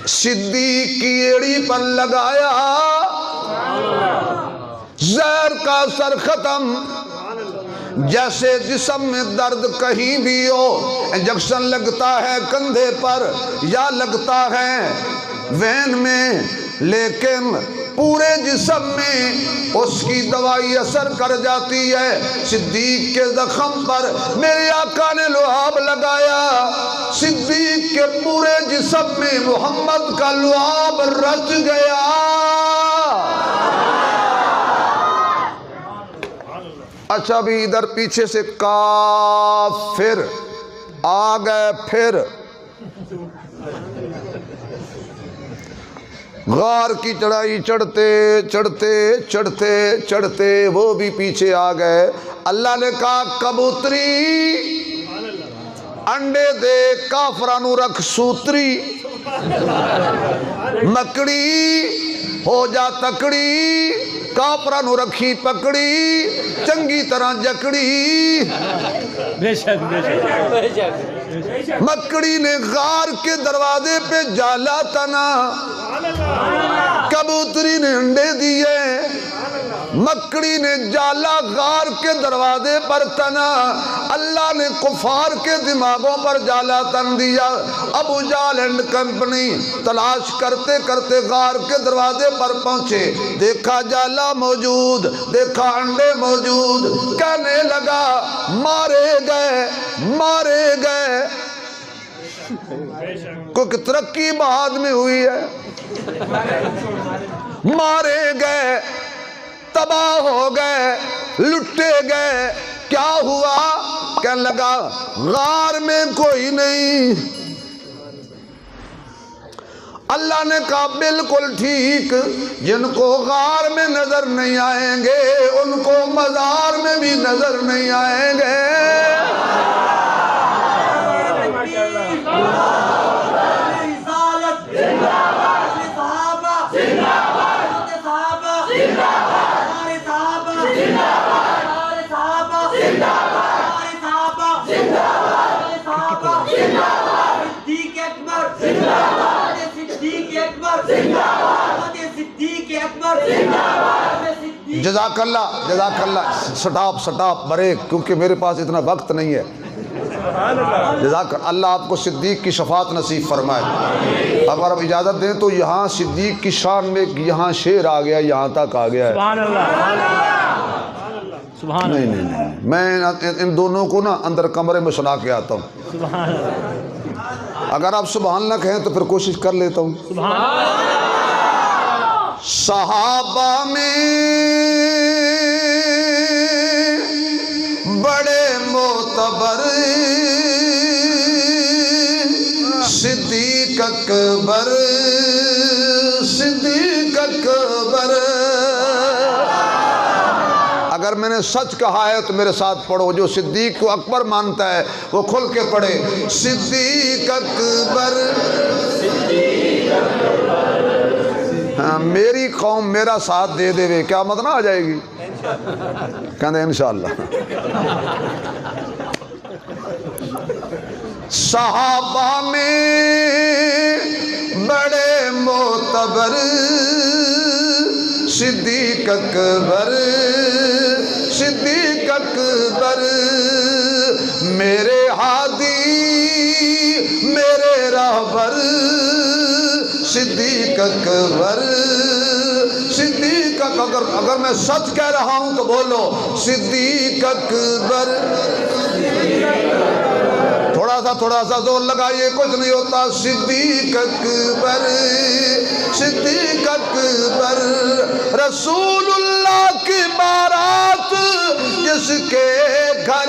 Speaker 1: صدیق کی ایڑی پر لگایا، زہر کا اثر ختم۔ جیسے جسم میں درد کہیں بھی ہو، انجیکشن لگتا ہے کندھے پر یا لگتا ہے وین میں، لیکن پورے جسم میں اس کی دوائی اثر کر جاتی ہے۔ صدیق کے زخم پر میرے آقا نے لعاب لگایا، صدیق کے پورے جسم میں محمد کا لعاب رچ گیا۔ اچھا بھی ادھر پیچھے سے کافر آ گئے، پھر غار کی چڑھائی چڑھتے چڑھتے چڑھتے چڑھتے وہ بھی پیچھے آ گئے۔ اللہ نے کہا کبوتری انڈے دے کافرانو رکھ سوتری، مکڑی ہو جا تکڑی، کافرانو رکھی پکڑی، چنگی طرح جکڑی۔
Speaker 2: بے شک بے شک۔
Speaker 1: مکڑی نے غار کے دروازے پہ جالا تنا، کبوتری نے انڈے دیے، مکڑی نے جالا غار کے دروازے پر تنا۔ اللہ نے کفار کے دماغوں پر جالا تن دیا۔ ابو جہل اینڈ کمپنی تلاش کرتے کرتے غار کے دروازے پر پہنچے، دیکھا جالا موجود، دیکھا انڈے موجود، کہنے لگا مارے گئے مارے گئے۔ کوئی ترقی بعد میں ہوئی ہے؟ مارے گئے، تباہ ہو گئے، لٹے گئے۔ کیا ہوا؟ کہنے لگا غار میں کوئی نہیں۔ اللہ نے کہا بالکل ٹھیک، جن کو غار میں نظر نہیں آئیں گے ان کو مزار میں بھی نظر نہیں آئیں گے۔ جزاک اللہ جزاک اللہ۔ سٹاپ بریک، کیونکہ میرے پاس اتنا وقت نہیں ہے۔ جزاک اللہ، آپ کو صدیق کی شفاعت نصیب فرمائے۔ اگر آپ اجازت دیں تو یہاں صدیق کی شان میں یہاں شعر آ گیا، یہاں تک آ گیا ہے۔
Speaker 2: سبحان اللہ سبحان اللہ۔
Speaker 1: نہیں، میں ان دونوں کو نا اندر کمرے میں سنا کے آتا ہوں۔
Speaker 2: سبحان اللہ۔
Speaker 1: اگر آپ سبحان اللہ کہیں تو پھر کوشش کر لیتا ہوں۔
Speaker 2: سبحان اللہ۔
Speaker 1: صحابہ میں بڑے معتبر صدیق اکبر، صدیق اکبر۔ اگر میں نے سچ کہا ہے تو میرے ساتھ پڑھو، جو صدیق کو اکبر مانتا ہے وہ کھل کے پڑھے، صدیق اکبر۔ ہاں، میری قوم میرا ساتھ دے دے وے، کیا مت نہ آ جائے گی؟ کہتے ہیں انشاءاللہ۔ صحابہ میں بڑے معتبر صدیق اکبر، صدیق اکبر۔ میرے ہادی میرے راہبر صدیق اکبر، صدیق اکبر۔ اگر میں سچ کہہ رہا ہوں تو بولو صدیق اکبر۔ تھوڑا سا زور لگائیے، کچھ نہیں ہوتا۔ صدیق اکبر، صدیق اکبر۔ رسول اللہ کی بارات جس کے گھر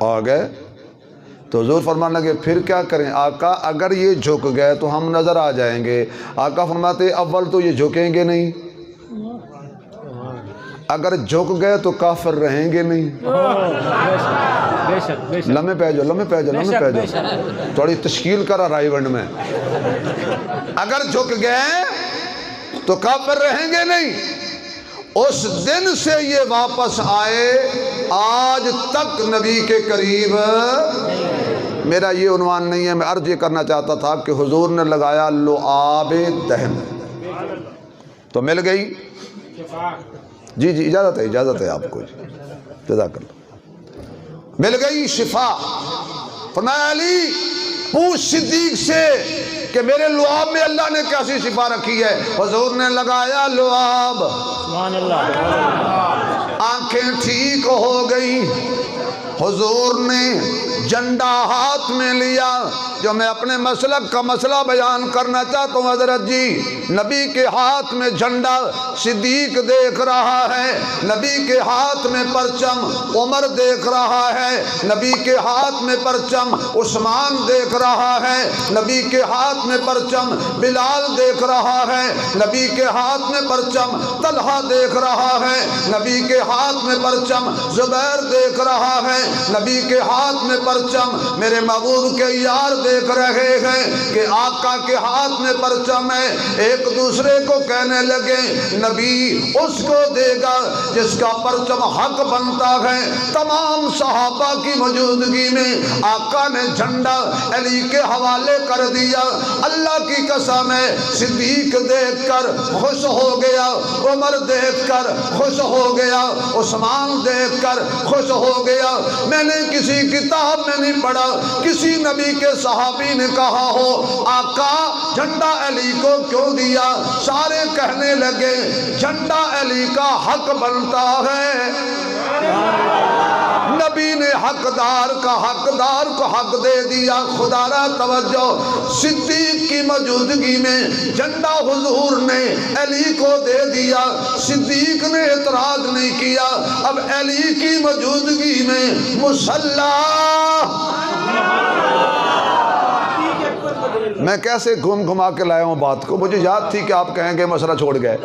Speaker 1: آ گئے تو حضور فرمانے لگے پھر کیا کریں آقا؟ اگر یہ جھک گئے تو ہم نظر آ جائیں گے۔ آقا فرماتے اول تو یہ جھکیں گے نہیں، اگر جھک گئے تو کافر رہیں گے نہیں۔
Speaker 2: بے شک بے شک
Speaker 1: لمحے پہ جاؤ تھوڑی تشکیل کرا رائے ونڈ میں۔ اگر جھک گئے تو کافر رہیں گے نہیں۔ اس دن سے یہ واپس آئے، آج تک نبی کے قریب۔ میرا یہ عنوان نہیں ہے، میں عرض یہ کرنا چاہتا تھا کہ حضور نے لگایا لعاب دہن تو مل گئی۔ جی اجازت ہے آپ کو، جزاک اللہ، مل گئی شفا۔ فرمایا علی پوچھ صدیق سے کہ میرے لعاب میں اللہ نے کیسی شفا رکھی ہے؟ حضور نے لگایا لعاب،
Speaker 2: سبحان اللہ،
Speaker 1: آنکھیں ٹھیک ہو گئی۔ حضور نے جھنڈا ہاتھ میں لیا۔ جو میں اپنے مسلک کا مسئلہ بیان کرنا چاہتا ہوں حضرت جی، نبی کے ہاتھ میں جھنڈا صدیق دیکھ رہا ہے، نبی کے ہاتھ میں پرچم عمر دیکھ رہا ہے، نبی کے ہاتھ میں پرچم عثمان دیکھ رہا ہے، نبی کے ہاتھ میں پرچم بلال دیکھ رہا ہے، نبی کے ہاتھ میں پرچم طلحہ دیکھ رہا ہے، نبی کے ہاتھ میں پرچم زبیر دیکھ رہا ہے، نبی کے ہاتھ میں پرچم میرے محبوب کے یار دیکھ رہے ہیں کہ آقا کے ہاتھ میں پرچم ہے۔ ایک دوسرے کو کہنے لگے نبی اس کو دے گا جس کا پرچم حق بنتا ہے۔ تمام صحابہ کی موجودگی میں آقا نے جھنڈا علی کے حوالے کر دیا۔ اللہ کی قسم ہے صدیق دیکھ کر خوش ہو گیا، عمر دیکھ کر خوش ہو گیا، عثمان دیکھ کر خوش ہو گیا۔ میں نے کسی کتاب میں نہیں پڑھا کسی نبی کے صحابی نے کہا ہو آقا جھنڈا علی کو کیوں دیا؟ سارے کہنے لگے جھنڈا علی کا حق بنتا ہے۔ نبی نے حقدار کو حق دے دیا۔ خدا را توجہ، صدیق کی موجودگی میں جھنڈا حضور نے علی کو دے دیا، صدیق نے اعتراض نہیں کیا۔ اب علی کی موجودگی میں مصلی، میں کیسے گھما کے لایا ہوں بات کو، مجھے یاد تھی کہ آپ کہیں گے مسئلہ چھوڑ گئے۔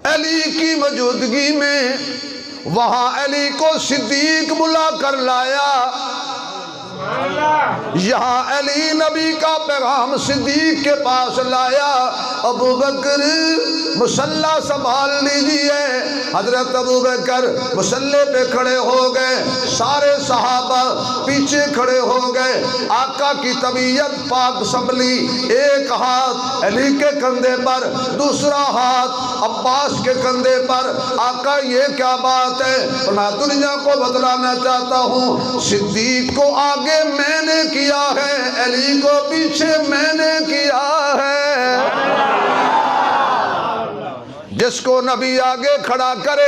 Speaker 1: علی کی موجودگی میں وہاں علی کو صدیق بلا کر لایا، یہاں علی نبی کا پیغام صدیق کے پاس لایا۔ ابو بکر مصلی سنبھال لیجئے۔ حضرت ابو بکر مصلی پہ کھڑے ہو گئے، سارے صحابہ پیچھے کھڑے ہو گئے۔ آقا کی طبیعت پاک سنبھلی، ایک ہاتھ علی کے کندھے پر، دوسرا ہاتھ عباس کے کندھے پر۔ آقا یہ کیا بات ہے؟ میں دنیا کو بتلانا چاہتا ہوں صدیق کو آگے میں نے کیا ہے، علی کو پیچھے میں نے کیا ہے۔ جس کو نبی آگے کھڑا کرے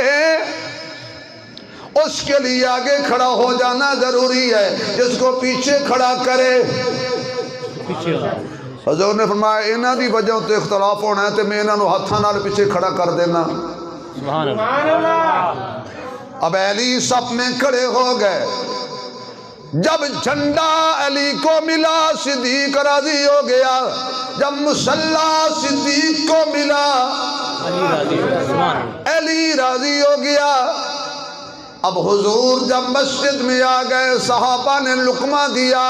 Speaker 1: اس کے لیے آگے کھڑا ہو جانا ضروری ہے، جس کو پیچھے کھڑا کرے۔ حضور نے فرمایا انہاں دی وجہ تو اختلاف ہونا ہے تو میں انہاں نو ہتھاں نال پیچھے کھڑا کر دینا۔
Speaker 2: سبحان اللہ۔
Speaker 1: اب علی صف میں کھڑے ہو گئے۔ جب جھنڈا علی کو ملا صدیق راضی ہو گیا، جب مصلی صدیق کو ملا علی راضی ہو گیا۔ اب حضور جب مسجد میں آ گئے، صحابہ نے لقمہ دیا،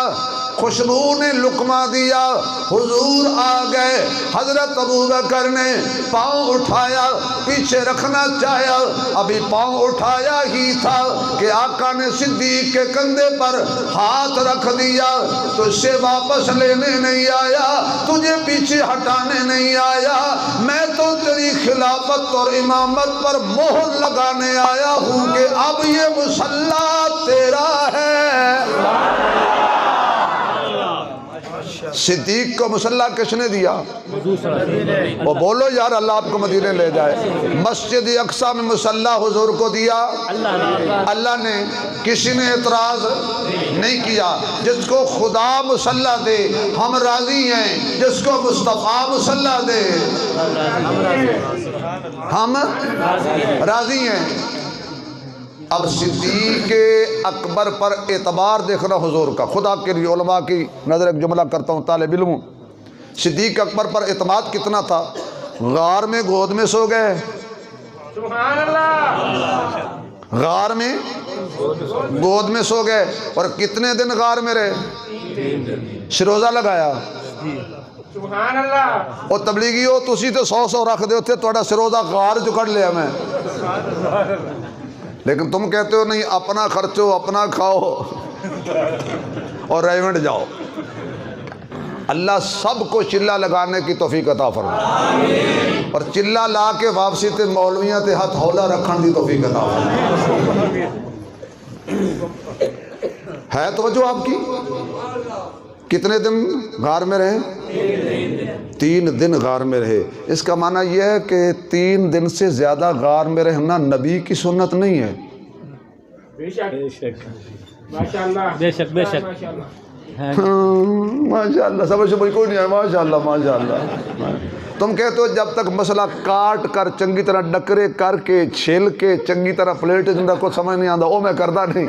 Speaker 1: خوشبو نے لقمہ دیا، حضور آ گئے۔ حضرت ابو بکر نے پاؤں اٹھایا، پیچھے رکھنا چاہیا، ابھی پاؤں اٹھایا ہی تھا کہ آقا نے صدیق کے کندھے پر ہاتھ رکھ دیا۔ تجھے واپس لینے نہیں آیا، تجھے پیچھے ہٹانے نہیں آیا، میں تو تیری خلافت اور امامت پر مہر لگانے آیا ہوں کہ اب یہ مصلی تیرا ہے۔ صدیق کو مصلی کس نے دیا؟ وہ بولو یار اللہ آپ کو مدینے لے جائے۔ مسجد اقصی میں مصلی حضور کو دیا اللہ نے، کسی نے اعتراض نہیں کیا۔ جس کو خدا مصلی دے ہم راضی ہیں، جس کو مصطفیٰ مصلی دے ہم راضی ہیں۔ اب صدیق اکبر پر اعتبار دیکھنا حضور کا، خدا کے لیے علماء کی نظر ایک جملہ کرتا ہوں، طالب علم ہوں۔ صدیق اکبر پر اعتماد کتنا تھا؟ غار میں گود میں سو گئے،
Speaker 3: سبحان اللہ،
Speaker 1: غار میں گود میں سو گئے، اور کتنے دن غار میں رہے؟ شروزہ لگایا۔
Speaker 3: سبحان اللہ،
Speaker 1: اور تبلیغی ہو تسی تو 100 رکھ دے ہوتے، تھوڑا سروزہ غار چکڑ لیا میں، لیکن تم کہتے ہو نہیں، اپنا خرچو، اپنا کھاؤ اور ریونٹ جاؤ۔ اللہ سب کو چلہ لگانے کی توفیق عطا فرمائے، اور چلہ لا کے واپسی تے مولویاں تے ہاتھ ہولا رکھن دی توفیق عطا فرمائے۔ ہے توجہ آپ کی؟ کتنے دن غار میں رہے؟ 3 دن غار میں رہے۔ اس کا معنی یہ ہے کہ 3 دن سے زیادہ غار میں رہنا نبی کی سنت نہیں ہے۔
Speaker 3: بے شک،
Speaker 2: بے شک،
Speaker 3: ماشاء اللہ،
Speaker 2: بے شک، بے شک۔
Speaker 3: ماشاء اللہ،
Speaker 1: ماشاء اللہ، سمجھ کوئی نہیں ہے، ماشاء اللہ ماشاء اللہ۔ تم کہتے ہو جب تک مسئلہ کاٹ کر چنگی طرح ڈکرے کر کے چھیل کے چنگی طرح پلیٹ جنہیں کو سمجھ نہیں آتا، وہ میں کرتا نہیں۔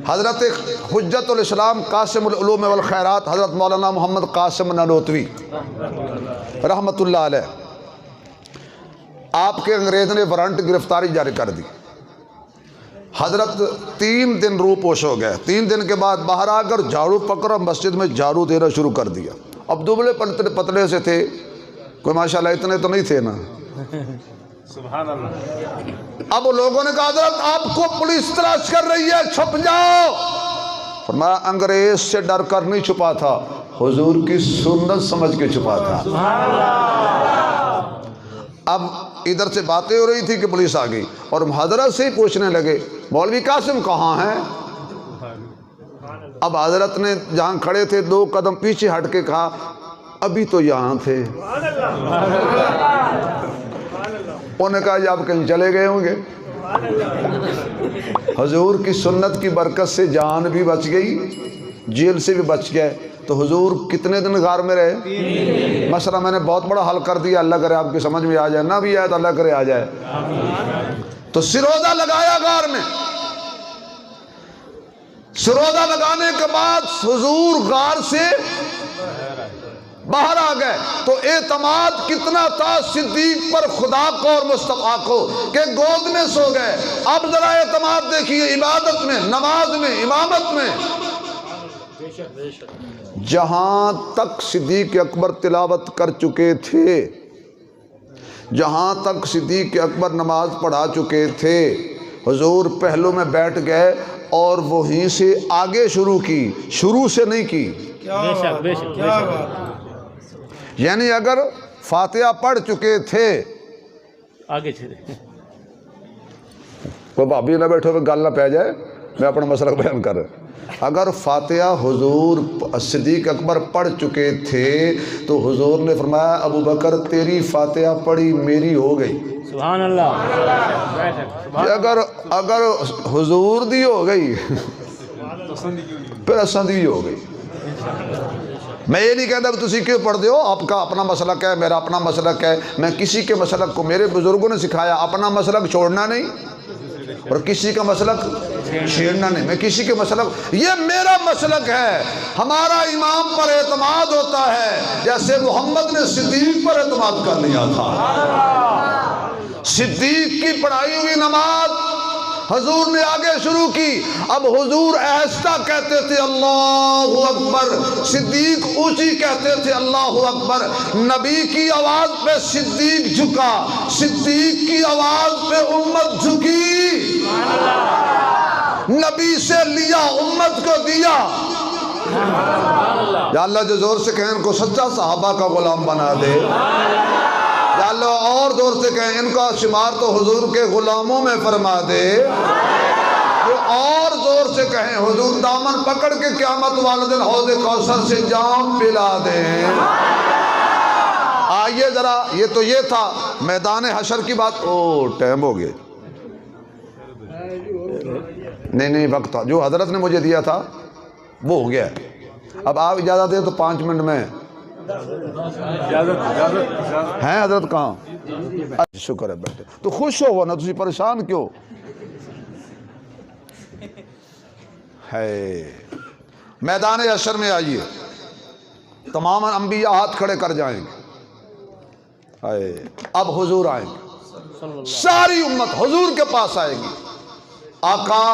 Speaker 1: حضرت حجت الاسلام قاسم العلوم والخیرات حضرت مولانا محمد قاسم نانوتوی رحمت اللہ علیہ، آپ کے انگریز نے وارنٹ گرفتاری جاری کر دی۔ حضرت 3 دن روح پوش ہو گئے۔ 3 دن کے بعد باہر آ کر جھاڑو پکڑا، مسجد میں جھاڑو دینا شروع کر دیا۔ اب دبلے پتلے سے تھے، کوئی ماشاءاللہ اتنے تو نہیں تھے نا۔
Speaker 3: سبحان اللہ،
Speaker 1: اب لوگوں نے کہا حضرت آپ کو پولیس تلاش کر رہی ہے، چھپ جاؤ۔ فرمایا انگریز سے ڈر کر نہیں چھپا تھا، حضور کی سنت سمجھ کے چھپا تھا۔ اب ادھر سے باتیں ہو رہی تھی کہ پولیس آ گئی، اور حضرت سے ہی پوچھنے لگے مولوی قاسم کہاں ہیں؟ اب حضرت نے جہاں کھڑے تھے 2 قدم پیچھے ہٹ کے کہا ابھی تو یہاں تھے۔ انہوں نے کہا یہ آپ کہیں چلے گئے ہوں گے۔ حضور کی سنت کی برکت سے جان بھی بچ گئی، جیل سے بھی بچ گئے۔ تو حضور کتنے دن غار میں رہے؟ مسئلہ میں نے بہت بڑا حل کر دیا، اللہ کرے آپ کی سمجھ میں آ جائے، نہ بھی آئے تو اللہ کرے آ جائے۔ تو سروزہ لگایا غار میں، سروزہ لگانے کے بعد حضور غار سے باہر آ گئے۔ تو اعتماد کتنا تھا صدیق پر خدا کو اور مصطفیٰ کو کہ گود میں سو گئے۔ اب ذرا اعتماد دیکھیے عبادت میں، نماز میں، امامت میں۔ جہاں تک صدیق اکبر تلاوت کر چکے تھے، جہاں تک صدیق اکبر نماز پڑھا چکے تھے، حضور پہلو میں بیٹھ گئے اور وہیں سے آگے شروع کی، شروع سے نہیں کی۔
Speaker 2: بے شک، بے شک، بے شک۔
Speaker 1: یعنی اگر فاتحہ پڑھ چکے تھے،
Speaker 2: آگے چلے،
Speaker 1: وہ بھابی نہ بیٹھو گل نہ پہ جائے، میں اپنا مسئلہ بیان کر رہا۔ اگر فاتحہ حضور صدیق اکبر پڑھ چکے تھے تو حضور نے فرمایا ابو بکر تیری فاتحہ پڑھی میری ہو گئی۔
Speaker 2: سبحان اللہ۔
Speaker 1: اگر حضور دی ہو گئی پھر اساں دی ہو گئی۔ میں یہ نہیں کہتا کہ تسی کیوں پڑھ دے ہو، آپ کا اپنا مسلک ہے، میرا اپنا مسلک ہے۔ میں کسی کے مسلک کو، میرے بزرگوں نے سکھایا اپنا مسلک چھوڑنا نہیں اور کسی کا مسلک چھیڑنا نہیں۔ میں کسی کے مسلک، یہ میرا مسلک ہے۔ ہمارا امام پر اعتماد ہوتا ہے جیسے محمد نے صدیق پر اعتماد کر لیا تھا۔ صدیق کی پڑھائی ہوئی نماز حضور نے آگے شروع کی۔ اب حضور آہستہ کہتے تھے اللہ اکبر، صدیق اونچی کہتے تھے اللہ اکبر۔ نبی کی آواز پہ صدیق جھکا، صدیق کی آواز پہ امت جھکی۔ نبی سے لیا امت کو دیا۔ یا اللہ جو زور سے کہیں ان کو سچا صحابہ کا غلام بنا دے۔ یا اللہ اور زور سے کہیں ان کا شمار تو حضور کے غلاموں میں فرما دے۔ جو اور زور سے کہیں حضور دامن پکڑ کے قیامت والے دن حوض کوثر سے جام پلا دیں۔ آئیے ذرا، یہ تو یہ تھا میدان حشر کی بات۔ او ٹائم ہو گیا، نہیں وقت تھا جو حضرت نے مجھے دیا تھا وہ ہو گیا۔ اب آپ اجازت دیں تو 5 منٹ میں ہیں، حضرت کہاں؟ شکر ہے بیٹھے تو خوش ہو نا، تسی پریشان کیوں ہے؟ میدان حشر میں آئیے، تمام انبیاء ہاتھ کھڑے کر جائیں گے، اب حضور آئیں گے، ساری امت حضور کے پاس آئے گی۔ آقا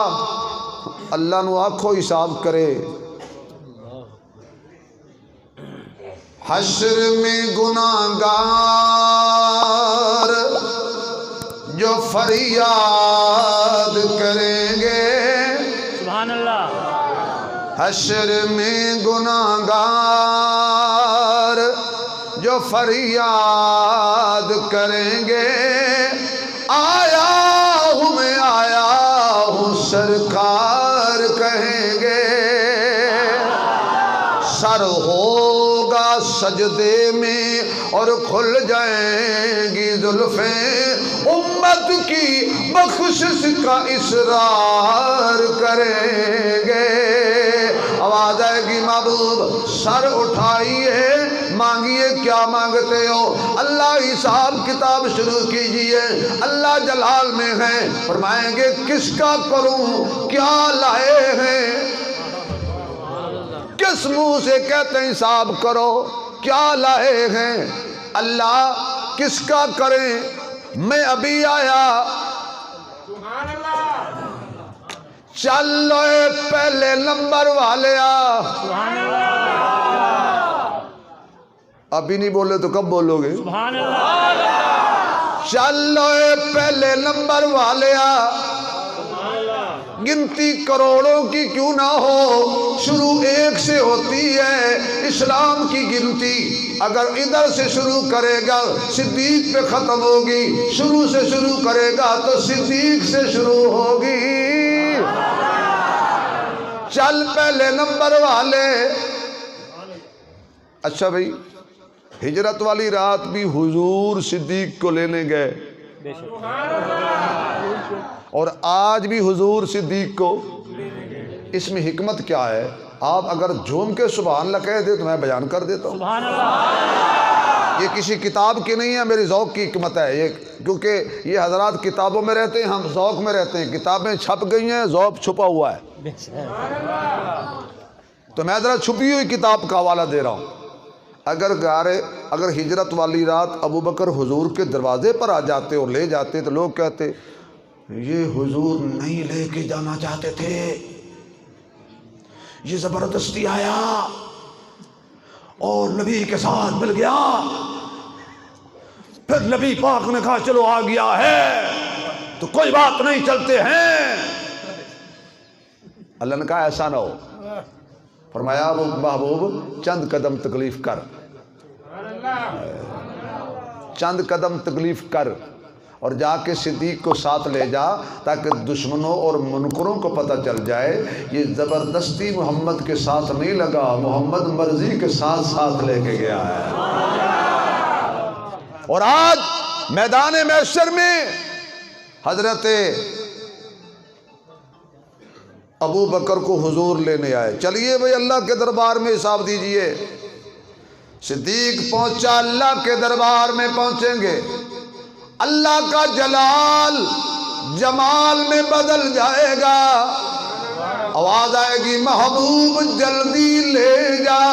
Speaker 1: اللہ نو آنکھوں حساب کرے، حشر میں گناہگار جو فریاد کریں گے،
Speaker 2: سبحان اللہ،
Speaker 1: حشر میں گناہگار جو فریاد کریں گے، آیا ہوں میں آیا ہوں سرکار کہیں گے، سر ہوگا سجدے میں اور کھل جائیں گی زلفیں، امت کی بخشش کا اصرار کریں گے، آواز آئے گی محبوب سر اٹھائیے مانگیے کیا مانگتے ہو، اللہ حساب کتاب شروع کیجئے، اللہ جلال میں ہیں، فرمائیں گے کس کا کروں کیا لائے ہیں، کس منہ سے کہتے ہیں حساب کرو کیا لائے ہیں، اللہ کس کا کریں میں ابھی آیا،
Speaker 3: سبحان اللہ،
Speaker 1: چلو پہلے نمبر والے
Speaker 2: سبحان اللہ،
Speaker 1: ابھی نہیں بولے تو کب بولو گے،
Speaker 2: سبحان اللہ،
Speaker 1: چلو پہلے نمبر والے گنتی کروڑوں کی کیوں نہ ہو، شروع ایک سے ہوتی ہے اسلام کی گنتی، اگر ادھر سے شروع کرے گا صدیق پہ ختم ہوگی، شروع سے شروع کرے گا تو صدیق سے شروع ہوگی، چل پہلے نمبر والے۔ اچھا بھائی، ہجرت والی رات بھی حضور صدیق کو لینے گئے، اور آج بھی حضور صدیق کو، اس میں حکمت کیا ہے؟ آپ اگر جھوم کے سبحان اللہ کہہ دے تو میں بیان کر دیتا ہوں،
Speaker 2: سبحان اللہ،
Speaker 1: یہ کسی کتاب کی نہیں ہے، میری ذوق کی حکمت ہے یہ، کیونکہ یہ حضرات کتابوں میں رہتے ہیں، ہم ذوق میں رہتے ہیں، کتابیں چھپ گئی ہیں، ذوق چھپا ہوا ہے، تو میں ذرا چھپی ہوئی کتاب کا حوالہ دے رہا ہوں۔ اگر ہجرت والی رات ابو بکر حضور کے دروازے پر آ جاتے اور لے جاتے تو لوگ کہتے یہ حضور نہیں لے کے جانا چاہتے تھے، یہ زبردستی آیا اور نبی کے ساتھ مل گیا، پھر نبی پاک نے کہا چلو آ گیا ہے تو کوئی بات نہیں چلتے ہیں، اللہ نے کہا ایسا نہ ہو، فرمایا محبوب چند قدم تکلیف کر، چند قدم تکلیف کر اور جا کے صدیق کو ساتھ لے جا، تاکہ دشمنوں اور منکروں کو پتہ چل جائے یہ زبردستی محمد کے ساتھ نہیں لگا، محمد مرضی کے ساتھ ساتھ لے کے گیا ہے۔ اور آج میدان محشر میں حضرت ابو بکر کو حضور لینے آئے، چلیے بھئی اللہ کے دربار میں حساب دیجئے، صدیق پہنچا، اللہ کے دربار میں پہنچیں گے، اللہ کا جلال جمال میں بدل جائے گا، آواز آئے گی محبوب جلدی لے جا،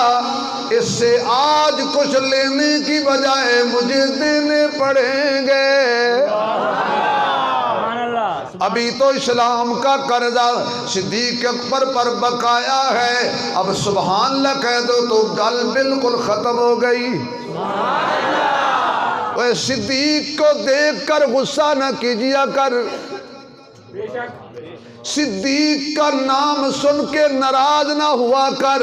Speaker 1: اس سے آج کچھ لینے کی بجائے مجھے دینے پڑیں گے، ابھی تو اسلام کا قرضہ صدیق اکبر پر بقایا ہے، اب سبحان اللہ کہہ دو تو گل بالکل ختم ہو گئی۔ وہ صدیق کو دیکھ کر غصہ نہ کیجیا کر، صدیق کا نام سن کے ناراض نہ ہوا کر،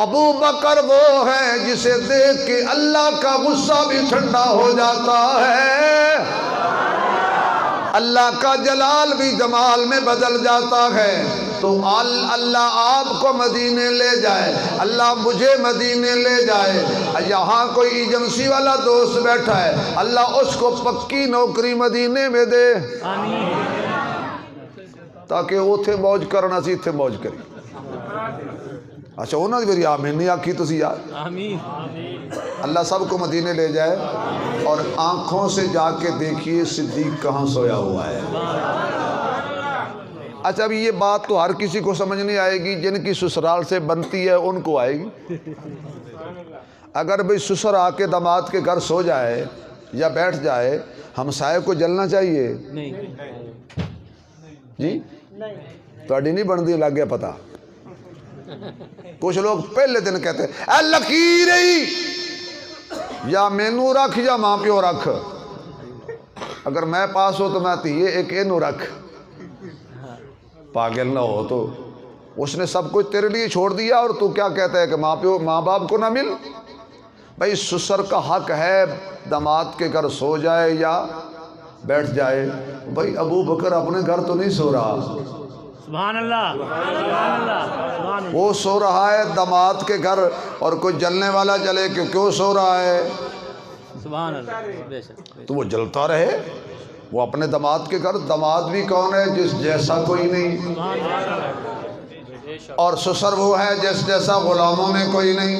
Speaker 1: ابو بکر وہ ہے جسے دیکھ کے اللہ کا غصہ بھی ٹھنڈا ہو جاتا ہے، اللہ کا جلال بھی جمال میں بدل جاتا ہے، تو اللہ آپ کو مدینے لے جائے، اللہ مجھے مدینے لے جائے، یہاں کوئی ایجنسی والا دوست بیٹھا ہے، اللہ اس کو پکی نوکری مدینے میں دے، تاکہ وہ تھے موج کرنا سی تھے موج کری، اچھا انہوں نے میری آمین نہیں آکھی تسی یار.
Speaker 2: آمین.
Speaker 1: اللہ سب کو مدینے لے جائے اور آنکھوں سے جا کے دیکھیے صدیق کہاں سویا ہوا ہے. اچھا اب یہ بات تو ہر کسی کو سمجھ نہیں آئے گی، جن کی سسرال سے بنتی ہے ان کو آئے گی. اگر بھئی سسر آ کے داماد کے گھر سو جائے یا بیٹھ جائے، ہمسائے کو جلنا چاہیے جی؟ تھوڑی نہیں بندی لگ گیا پتہ. کچھ لوگ پہلے دن کہتے ہیں اے لکیرئی یا مینو رکھ یا ماں پیو رکھ، اگر میں پاس ہو تو میں تیے ایک اینو رکھ. پاگل نہ ہو تو اس نے سب کچھ تیرے لیے چھوڑ دیا اور تو کیا کہتا ہے کہ ماں باپ کو نہ مل. بھائی سسر کا حق ہے داماد کے گھر سو جائے یا بیٹھ جائے. بھائی ابو بکر اپنے گھر تو نہیں سو رہا،
Speaker 2: سبحان اللہ، سبحان اللہ، سبحان اللہ.
Speaker 1: وہ سو رہا ہے داماد کے گھر، اور کوئی جلنے والا جلے کہ کیوں سو رہا ہے.
Speaker 2: سبحان اللہ، بے شک.
Speaker 1: تو وہ جلتا رہے، وہ اپنے داماد کے گھر. داماد بھی کون ہے؟ جس جیسا کوئی نہیں. اور سسر وہ ہے جس جیسا غلاموں میں کوئی نہیں.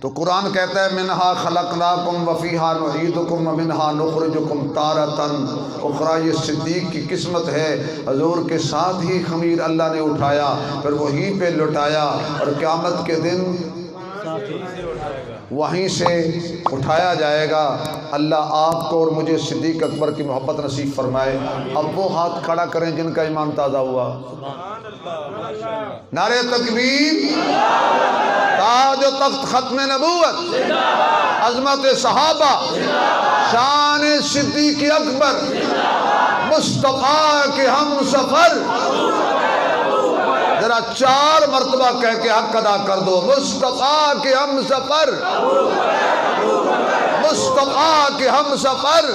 Speaker 1: تو قرآن کہتا ہے منہا خلقناکم وفیہا نعیدکم ومنہا نخرجکم تارۃ اخری. یہ صدیق کی قسمت ہے، حضور کے ساتھ ہی خمیر اللہ نے اٹھایا، پھر وہیں پہ لٹایا، اور قیامت کے دن وہیں سے اٹھایا جائے گا. اللہ آپ کو اور مجھے صدیق اکبر کی محبت نصیب فرمائے. اب وہ ہاتھ کھڑا کریں جن کا ایمان تازہ ہوا. نعرہ تکبیر، تاج و تخت ختم نبوت، عظمت صحابہ، شان صدیق اکبر، مصطفیٰ کے ہم سفر. ذرا 4 مرتبہ کہہ کے حق ادا کر دو. مصطفیٰ کے ہم سفر، مصطفیٰ کے ہم سفر،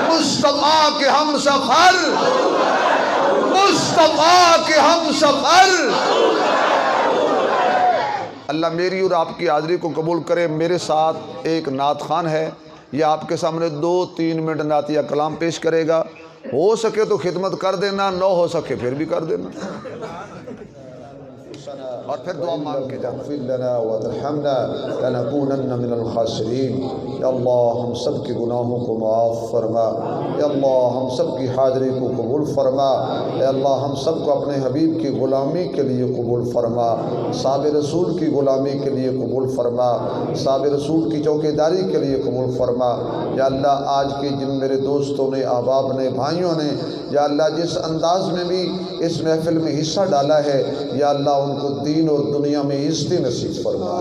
Speaker 1: مصطفیٰ کے ہم سفر، مصطفیٰ کے ہم سفر. اللہ میری اور آپ کی حاضری کو قبول کرے. میرے ساتھ ایک نعت خوان ہے، یہ آپ کے سامنے 2-3 منٹ نعتیہ کلام پیش کرے گا. ہو سکے تو خدمت کر دینا، نہ ہو سکے پھر بھی کر دینا، اور پھر دعا مانگ کے جانا. اغفر لنا وترحمنا لنکونن من الخاسرین. یا اللہ ہم سب کے گناہوں کو معاف فرما. یا اللہ ہم سب کی حاضری کو قبول فرما. یا اللہ ہم سب کو اپنے حبیب کی غلامی کے لیے قبول فرما، صحاب رسول کی غلامی کے لیے قبول فرما، صحاب رسول کی چوکیداری کے لیے قبول فرما. یا اللہ آج کے جن میرے دوستوں نے، احباب نے، بھائیوں نے، یا اللہ جس انداز میں بھی اس محفل میں حصہ ڈالا ہے، یا اللہ ان کو دین اور دنیا میں عزت نصیب فرما.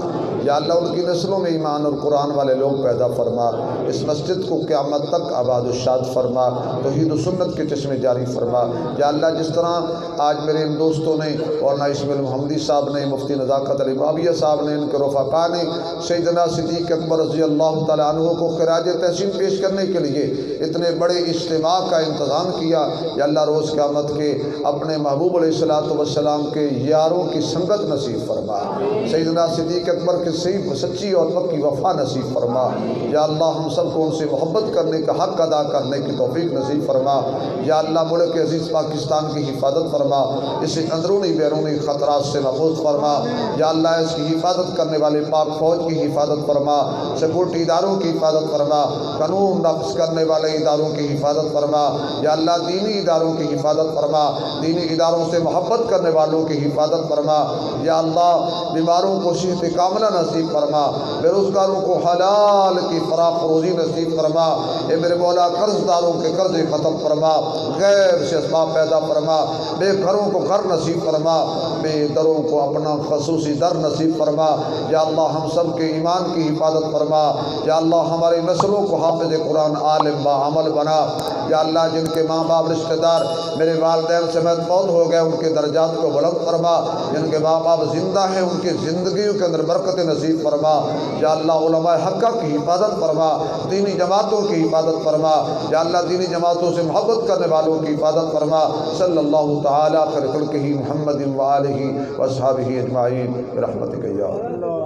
Speaker 1: یا اللہ ان کی نسلوں میں ایمان اور قرآن والے لوگ پیدا فرما. اس مسجد کو قیامت تک آباد و شاد فرما، توحید و سنت کے چشمے جاری فرما. یا اللہ جس طرح آج میرے ان دوستوں نے، مولانا اسماعیل محمدی صاحب نے، مفتی نزاکت علی بابیہ صاحب نے، ان کے رفقا نے سیدنا صدیق اکبر رضی اللہ تعالیٰ عنہ کو خراج تحسین پیش کرنے کے لیے اتنے بڑے اجتماع کا انتظام کیا. یا اللہ روز قیامت کے اپنے محبوب علیہ السلام کے یاروں کی سنگت نصیب فرما. سیدنا صدیق اکبر کے صحیح سچی اور پکی وفا نصیب فرما. یا اللہ ہم سب کو ان سے محبت کرنے کا حق ادا کرنے کی توفیق نصیب فرما. یا اللہ ملک عزیز پاکستان کی حفاظت فرما، اسے اندرونی بیرونی خطرات سے محفوظ فرما. یا اللہ اس کی حفاظت کرنے والے پاک فوج کی حفاظت فرما، سیکورٹی اداروں کی حفاظت فرما، قانون نافذ کرنے والے اداروں کی حفاظت فرما. یا اللہ دینی اداروں کی حفاظت فرما، دینی اداروں سے محبت کرنے والوں کی حفاظت فرما. یا اللہ بیماروں کو صحت کاملہ نصیب فرما، بے روزگاروں کو حلال کی فراخ روزی نصیب فرما. اے میرے مولا قرض داروں کے قرض ختم فرما، غیب سے اسباب پیدا فرما، بے گھروں کو گھر نصیب فرما، بے دروں کو اپنا خصوصی در نصیب فرما. یا اللہ ہم سب کے ایمان کی حفاظت فرما. یا اللہ ہماری نسلوں کو حافظ قرآن عالم با عمل بنا. یا اللہ جن کے ماں باپ رشتہ دار میرے والدین سمیت موت ہو گئے ان کے درجات کو بلند فرما. جن کے ماں باپ زندہ ہیں ان کی زندگیوں کے اندر برکت نصیب فرما. یا اللہ علماء حقہ کی حفاظت فرما، دینی جماعتوں کی حفاظت فرما. یا اللہ دینی جماعتوں سے محبت کرنے والوں کی حفاظت فرما. صلی اللہ تعالیٰ خیر خلقہ محمد و آلہ و اصحابہ اجمعین برحمتک یا اللہ.